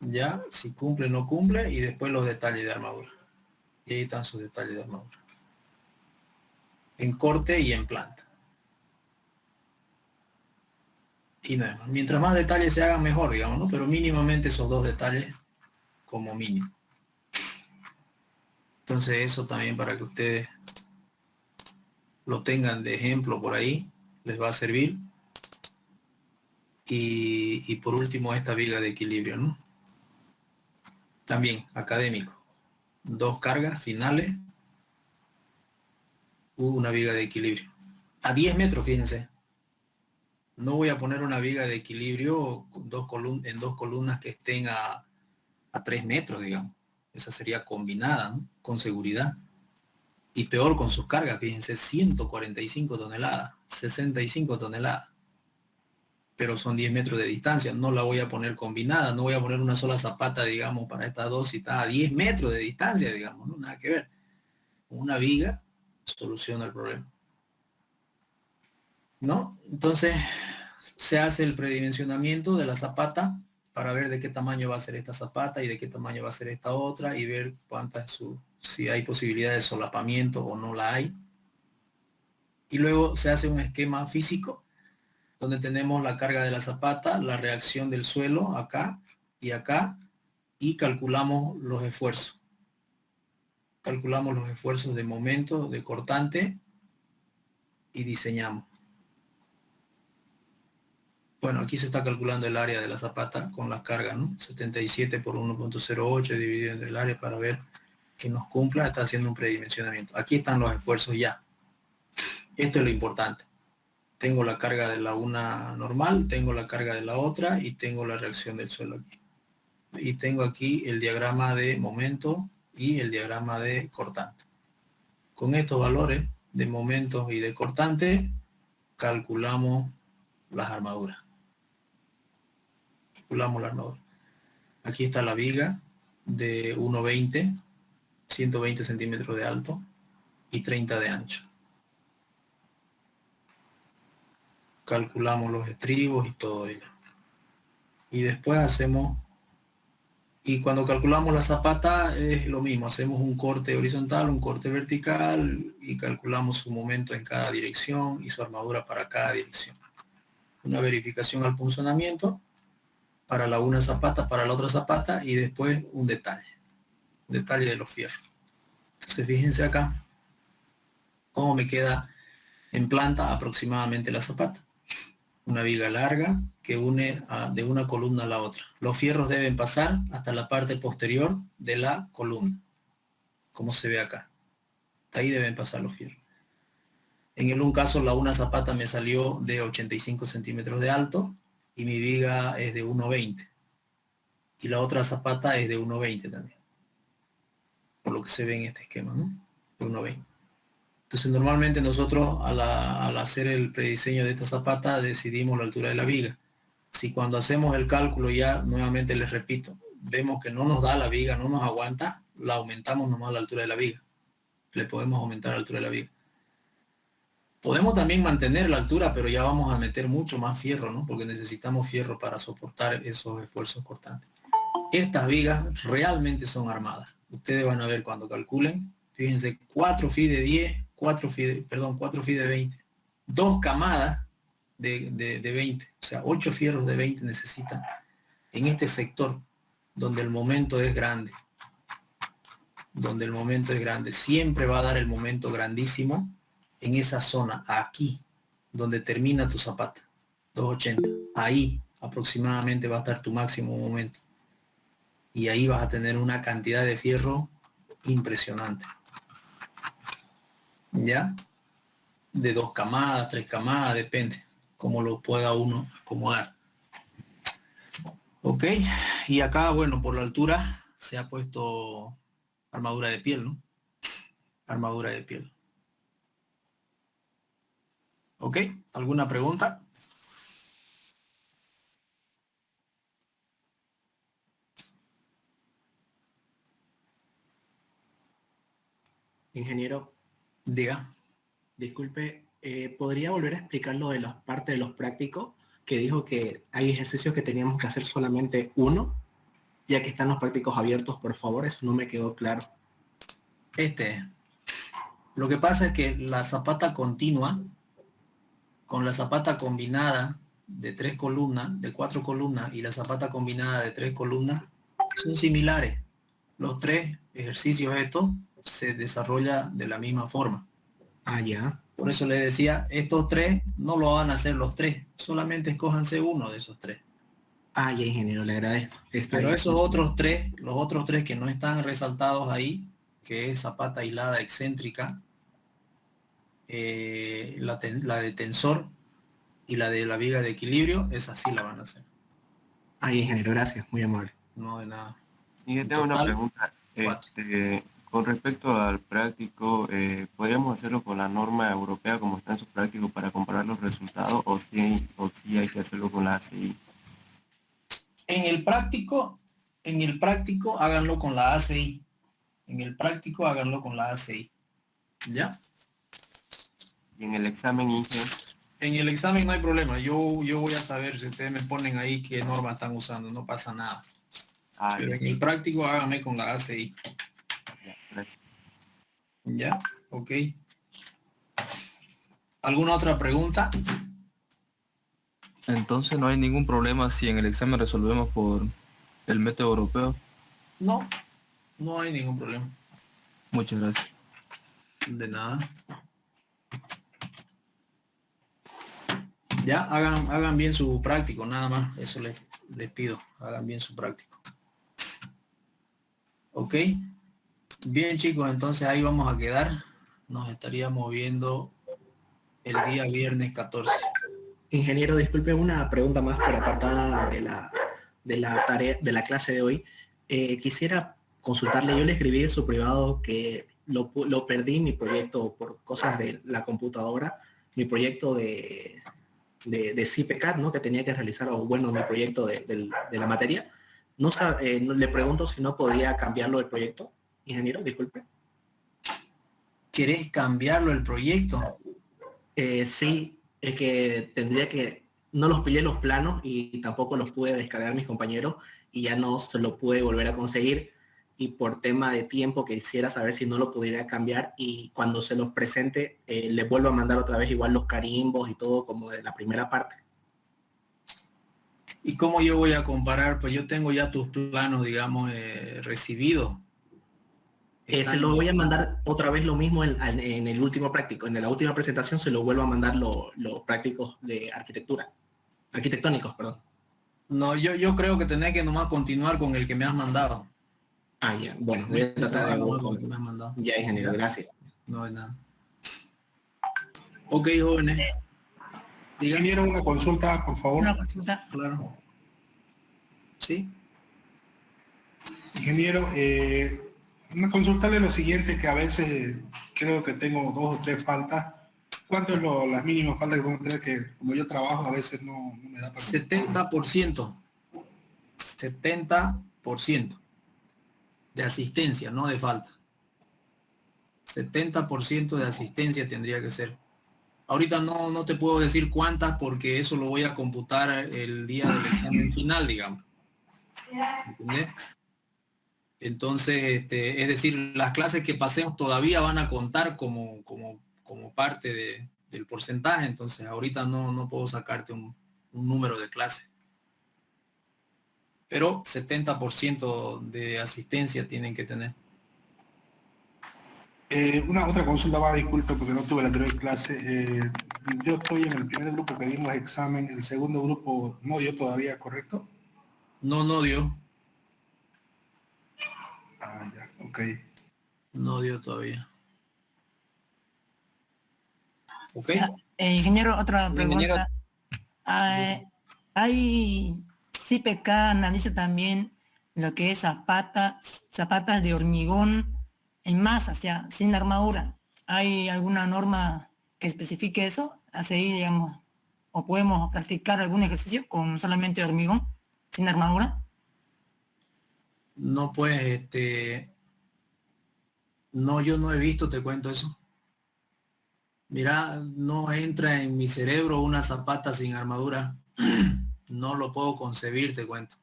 Ya, si cumple o no cumple, y después los detalles de armadura. Y ahí están sus detalles de armadura. En corte y en planta. Y nada más. Mientras más detalles se hagan, mejor, digamos, ¿no? Pero mínimamente esos 2 detalles como mínimo. Entonces eso también para que ustedes lo tengan de ejemplo por ahí, les va a servir. Y por último esta viga de equilibrio, ¿no? También académico. 2 cargas finales una viga de equilibrio. A 10 metros, fíjense. No voy a poner una viga de equilibrio con en dos columnas que estén a 3 metros, digamos. Esa sería combinada, ¿no? Con seguridad. Y peor con sus cargas, fíjense, 145 toneladas, 65 toneladas. Pero son 10 metros de distancia, no la voy a poner combinada, no voy a poner una sola zapata, digamos, para estas dos si está a 10 metros de distancia, digamos, ¿no? Nada que ver. Una viga soluciona el problema. ¿No? Entonces se hace el predimensionamiento de la zapata para ver de qué tamaño va a ser esta zapata y de qué tamaño va a ser esta otra y ver si hay posibilidad de solapamiento o no la hay. Y luego se hace un esquema físico donde tenemos la carga de la zapata, la reacción del suelo acá y calculamos los esfuerzos. Calculamos los esfuerzos de momento, de cortante y diseñamos. Bueno, aquí se está calculando el área de la zapata con las cargas, ¿no? 77 por 1.08 dividido entre el área para ver que nos cumpla, está haciendo un predimensionamiento. Aquí están los esfuerzos ya. Esto es lo importante. Tengo la carga de la una normal, tengo la carga de la otra y tengo la reacción del suelo aquí. Y tengo aquí el diagrama de momento y el diagrama de cortante. Con estos valores de momento y de cortante, calculamos las armaduras. Calculamos la armadura. Aquí está la viga de 1,20, 120 centímetros de alto y 30 de ancho. Calculamos los estribos y todo ello. Y después hacemos, y cuando calculamos la zapata es lo mismo, hacemos un corte horizontal, un corte vertical y calculamos su momento en cada dirección y su armadura para cada dirección. Una verificación al punzonamiento para la una zapata, para la otra zapata y después un detalle de los fierros. Entonces fíjense acá cómo me queda en planta aproximadamente la zapata. Una viga larga que une de una columna a la otra. Los fierros deben pasar hasta la parte posterior de la columna, como se ve acá. Hasta ahí deben pasar los fierros. En un caso la una zapata me salió de 85 centímetros de alto y mi viga es de 1,20. Y la otra zapata es de 1,20 también. Por lo que se ve en este esquema, ¿no? De 1,20. Entonces normalmente nosotros al hacer el prediseño de esta zapata decidimos la altura de la viga. Si cuando hacemos el cálculo ya, nuevamente les repito, vemos que no nos da la viga, no nos aguanta, la aumentamos nomás la altura de la viga. Le podemos aumentar la altura de la viga. Podemos también mantener la altura, pero ya vamos a meter mucho más fierro, ¿no? Porque necesitamos fierro para soportar esos esfuerzos cortantes. Estas vigas realmente son armadas. Ustedes van a ver cuando calculen. Fíjense, 4 fi de 10, 4 fi de 20. 2 camadas de 20. O sea, 8 fierros de 20 necesitan en este sector donde el momento es grande. Donde el momento es grande. Siempre va a dar el momento grandísimo en esa zona, aquí, donde termina tu zapata. 280. Ahí aproximadamente va a estar tu máximo momento. Y ahí vas a tener una cantidad de fierro impresionante. ¿Ya? De 2 camadas, 3 camadas, depende cómo lo pueda uno acomodar. Ok, y acá, bueno, por la altura se ha puesto armadura de piel, ¿no? Armadura de piel. Ok, ¿alguna pregunta? Ingeniero, Diga. disculpe, ¿podría volver a explicar lo de la parte de los prácticos? Que dijo que hay ejercicios que teníamos que hacer solamente uno, ya que están los prácticos abiertos, por favor, eso no me quedó claro. Lo que pasa es que la zapata continua, con la zapata combinada de 3 columnas, de 4 columnas, y la zapata combinada de 3 columnas, son similares. Los 3 ejercicios estos se desarrolla de la misma forma. Ah, ya. Por eso les decía, estos 3 no lo van a hacer los 3, solamente escójanse uno de esos 3. Ah, ya, ingeniero, le agradezco. Pero esos otros 3, los otros 3 que no están resaltados ahí, que es zapata hilada excéntrica, la de tensor y la de la viga de equilibrio, esa sí la van a hacer. Ay, ingeniero, gracias, muy amable. No de nada. Y yo En tengo una total, pregunta. 4. Con respecto al práctico, ¿podríamos hacerlo con la norma europea como está en su práctico para comparar los resultados o sí hay que hacerlo con la ACI? En el práctico háganlo con la ACI. En el práctico háganlo con la ACI. ¿Ya? Y en el examen INGE, En el examen no hay problema. Yo voy a saber si ustedes me ponen ahí qué norma están usando. No pasa nada. Pero en el práctico háganme con la ACI. ya, gracias. ¿Ya? Ok. ¿Alguna otra pregunta? Entonces no hay ningún problema si en el examen resolvemos por el método europeo. No. No hay ningún problema. Muchas gracias. De nada. Ya, hagan bien su práctico, nada más. Eso les pido. Hagan bien su práctico. Ok. Bien, chicos, entonces ahí vamos a quedar. Nos estaríamos viendo el día viernes 14. Ingeniero, disculpe, una pregunta más por apartada de la tarea, de la clase de hoy. Quisiera consultarle, yo le escribí en su privado que lo perdí mi proyecto por cosas de la computadora, mi proyecto de CPCAD, ¿no? Que tenía que realizar, o bueno, mi proyecto de la materia. No le pregunto si no podía cambiarlo el proyecto, ingeniero, disculpe. ¿Querés cambiarlo el proyecto? Sí, es que tendría que, no los pillé los planos y tampoco los pude descargar mis compañeros y ya no se lo pude volver a conseguir, y por tema de tiempo quisiera saber si no lo pudiera cambiar, y cuando se los presente les vuelvo a mandar otra vez igual los carimbos y todo como de la primera parte. ¿Y cómo yo voy a comparar? Pues yo tengo ya tus planos, digamos, recibidos. Se lo voy a mandar otra vez lo mismo en el último práctico. En la última presentación se lo vuelvo a mandar los prácticos de arquitectura. Arquitectónicos, perdón. No, yo creo que tenés que nomás continuar con el que me has mandado. Ah, ya. Bueno, voy a tratar de... Con el que me has mandado. Ya, ingeniero, gracias. No es nada. Ok, jóvenes. Ingeniero, una consulta, por favor. Una consulta. Claro. ¿Sí? Ingeniero, una consulta de lo siguiente, que a veces creo que tengo 2 o 3 faltas. ¿Cuánto es las mínimas faltas que podemos tener? Que como yo trabajo a veces no me da para... 70%. 70% de asistencia, no de falta. 70% de asistencia tendría que ser. Ahorita no te puedo decir cuántas porque eso lo voy a computar el día del examen final, digamos. ¿Entendés? Entonces, es decir, las clases que pasemos todavía van a contar como parte del porcentaje. Entonces, ahorita no puedo sacarte un número de clase. Pero 70% de asistencia tienen que tener. Una otra consulta más, disculpe porque no tuve la anterior clase. Yo estoy en el primer grupo que dimos examen, el segundo grupo no dio todavía, ¿correcto? No dio. Ah, ya, ok. No dio todavía. ¿Ok? Ingeniero, otra Ingeniero. pregunta. Hay CPK analiza también lo que es zapatas de hormigón en masa, o sea, sin armadura. ¿Hay alguna norma que especifique eso? Así, digamos, o podemos practicar algún ejercicio con solamente hormigón, sin armadura. No, pues, no, yo no he visto, te cuento eso. Mira, no entra en mi cerebro una zapata sin armadura. No lo puedo concebir, te cuento.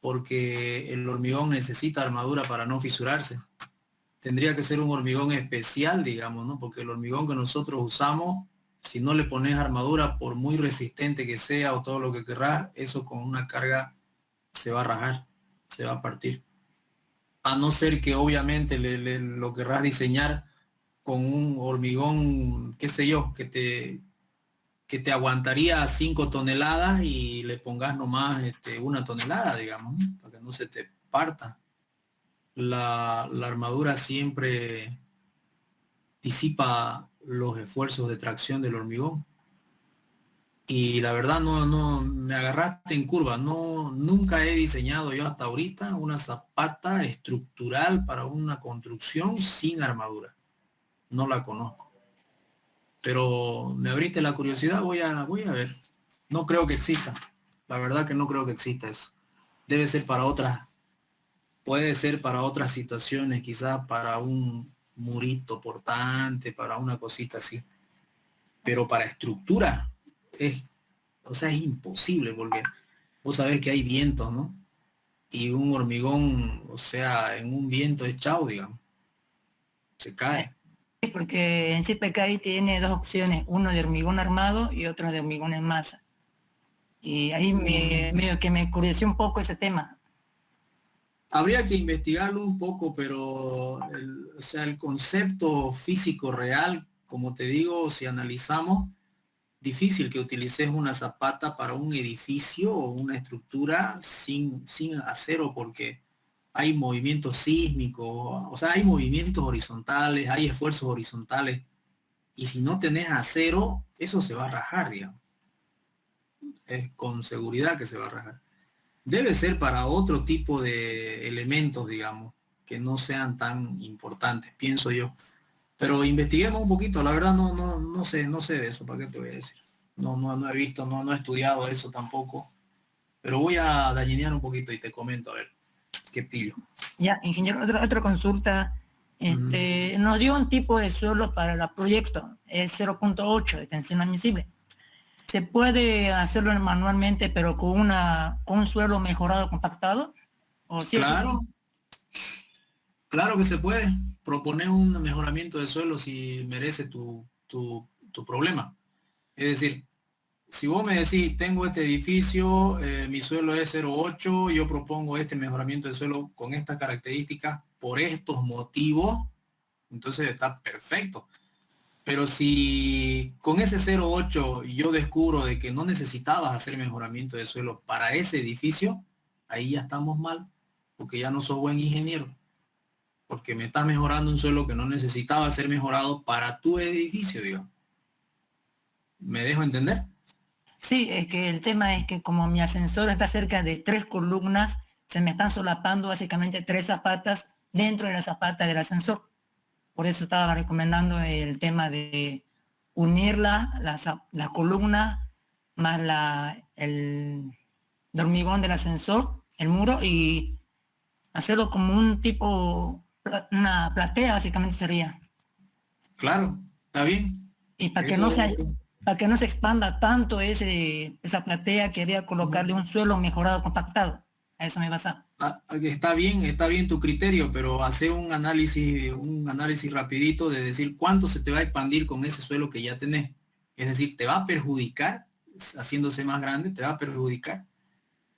Porque el hormigón necesita armadura para no fisurarse. Tendría que ser un hormigón especial, digamos, ¿no? Porque el hormigón que nosotros usamos, si no le pones armadura, por muy resistente que sea o todo lo que querrás, eso con una carga se va a rajar, se va a partir. A no ser que obviamente lo querrás diseñar con un hormigón, qué sé yo, que te aguantaría 5 toneladas y le pongas nomás 1 tonelada, digamos, ¿no? Para que no se te parta. La armadura siempre disipa los esfuerzos de tracción del hormigón. Y la verdad no me agarraste en curva. Nunca he diseñado yo hasta ahorita una zapata estructural para una construcción sin armadura. No la conozco. Pero me abriste la curiosidad, voy a ver. No creo que exista. La verdad que no creo que exista eso. Debe ser para otras, puede ser para otras situaciones, quizás para un murito portante, para una cosita así. Pero para estructura es imposible, porque vos sabés que hay vientos, ¿no? Y un hormigón, o sea, en un viento es chao, digamos. Se cae. Porque en CPKI tiene dos opciones, uno de hormigón armado y otro de hormigón en masa. Y ahí medio que me curioseó un poco ese tema. Habría que investigarlo un poco, pero el concepto físico real, como te digo, si analizamos, difícil que utilices una zapata para un edificio o una estructura sin acero, porque hay movimientos sísmicos, o sea, hay movimientos horizontales, hay esfuerzos horizontales, y si no tenés acero, eso se va a rajar, digamos. Es con seguridad que se va a rajar. Debe ser para otro tipo de elementos, digamos, que no sean tan importantes, pienso yo. Pero investiguemos un poquito, la verdad no sé de eso, ¿para qué te voy a decir? No he visto, no he estudiado eso tampoco. Pero voy a dañinear un poquito y te comento, a ver, qué pillo. Ya, ingeniero, otra consulta. Nos dio un tipo de suelo para el proyecto, es 0.8 de tensión admisible. ¿Se puede hacerlo manualmente, pero con un suelo mejorado, compactado? ¿O sí? Claro que se puede proponer un mejoramiento de suelo si merece tu problema. Es decir, si vos me decís, tengo este edificio, mi suelo es 0.8, yo propongo este mejoramiento de suelo con estas características por estos motivos, entonces está perfecto. Pero si con ese 0.8 yo descubro de que no necesitabas hacer mejoramiento de suelo para ese edificio, ahí ya estamos mal, porque ya no sos buen ingeniero. Porque me estás mejorando un suelo que no necesitaba ser mejorado para tu edificio, digamos. ¿Me dejo entender? Sí, es que el tema es que como mi ascensor está cerca de 3 columnas, se me están solapando básicamente 3 zapatas dentro de la zapata del ascensor. Por eso estaba recomendando el tema de unir la columna más el hormigón del ascensor, el muro, y hacerlo como un tipo, una platea básicamente sería. Claro, está bien. Y para que no se expanda tanto esa platea, quería colocarle un suelo mejorado, compactado. A eso me basa. Está bien tu criterio, pero hace un análisis rapidito de decir cuánto se te va a expandir con ese suelo que ya tenés. Es decir, ¿te va a perjudicar haciéndose más grande? ¿Te va a perjudicar?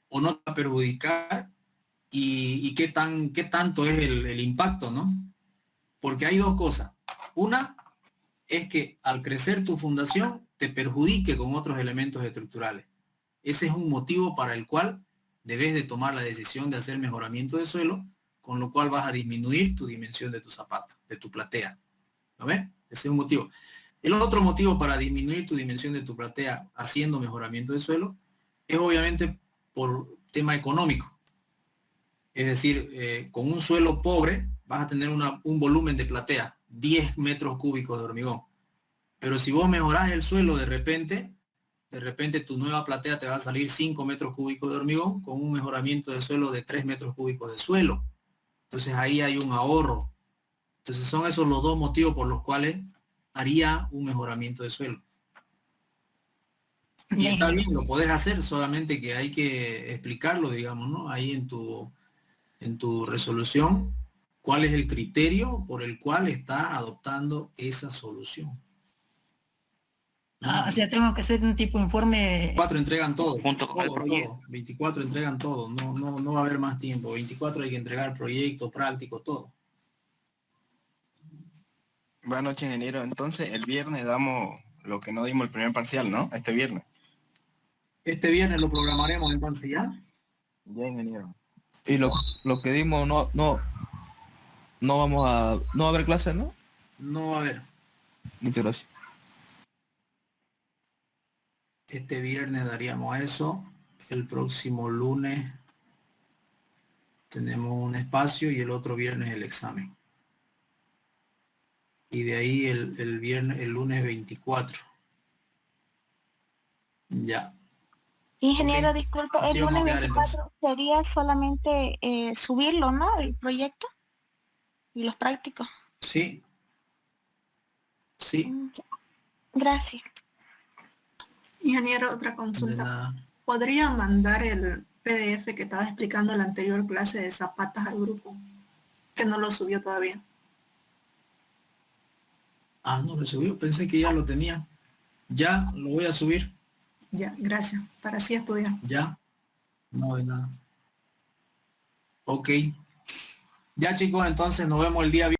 ¿O no te va a perjudicar? ¿Y qué tanto es el impacto, no? Porque hay dos cosas. Una es que al crecer tu fundación te perjudique con otros elementos estructurales. Ese es un motivo para el cual debes de tomar la decisión de hacer mejoramiento de suelo, con lo cual vas a disminuir tu dimensión de tu zapata, de tu platea. ¿Lo ves? Ese es un motivo. El otro motivo para disminuir tu dimensión de tu platea haciendo mejoramiento de suelo es obviamente por tema económico. Es decir, con un suelo pobre vas a tener un volumen de platea, 10 metros cúbicos de hormigón. Pero si vos mejorás el suelo de repente tu nueva platea te va a salir 5 metros cúbicos de hormigón con un mejoramiento de suelo de 3 metros cúbicos de suelo. Entonces ahí hay un ahorro. Entonces son esos los dos motivos por los cuales haría un mejoramiento de suelo. Y está bien, lo podés hacer, solamente que hay que explicarlo, digamos, ¿no? Ahí en tu resolución, cuál es el criterio por el cual está adoptando esa solución. O sea, tengo que hacer un tipo de informe. 24 entregan todo. Junto con el proyecto. 24 entregan todo. No va a haber más tiempo. 24 hay que entregar proyecto, práctico, todo. Buenas noches, ingeniero. Entonces, el viernes damos lo que no dimos el primer parcial, ¿no? Este viernes. Este viernes lo programaremos entonces ya. Ya, ingeniero. Y lo que dimos no va a haber clases, ¿no? No va a haber. Muchas gracias. Este viernes daríamos eso. El próximo lunes tenemos un espacio y el otro viernes el examen. Y de ahí el lunes 24. Ya. Ingeniero, Ok. disculpe, Así el vamos a lunes quedar, 24 sería solamente subirlo, ¿no? El proyecto y los prácticos. Sí. Sí. Gracias. Ingeniero, otra De consulta. nada. ¿Podría mandar el PDF que estaba explicando en la anterior clase de zapatas al grupo? Que no lo subió todavía. Ah, no lo subió. Pensé que ya lo tenía. Ya lo voy a subir. Ya, gracias. Para así estudiar. Ya. No de nada. Ok. Ya chicos, entonces nos vemos el día viernes.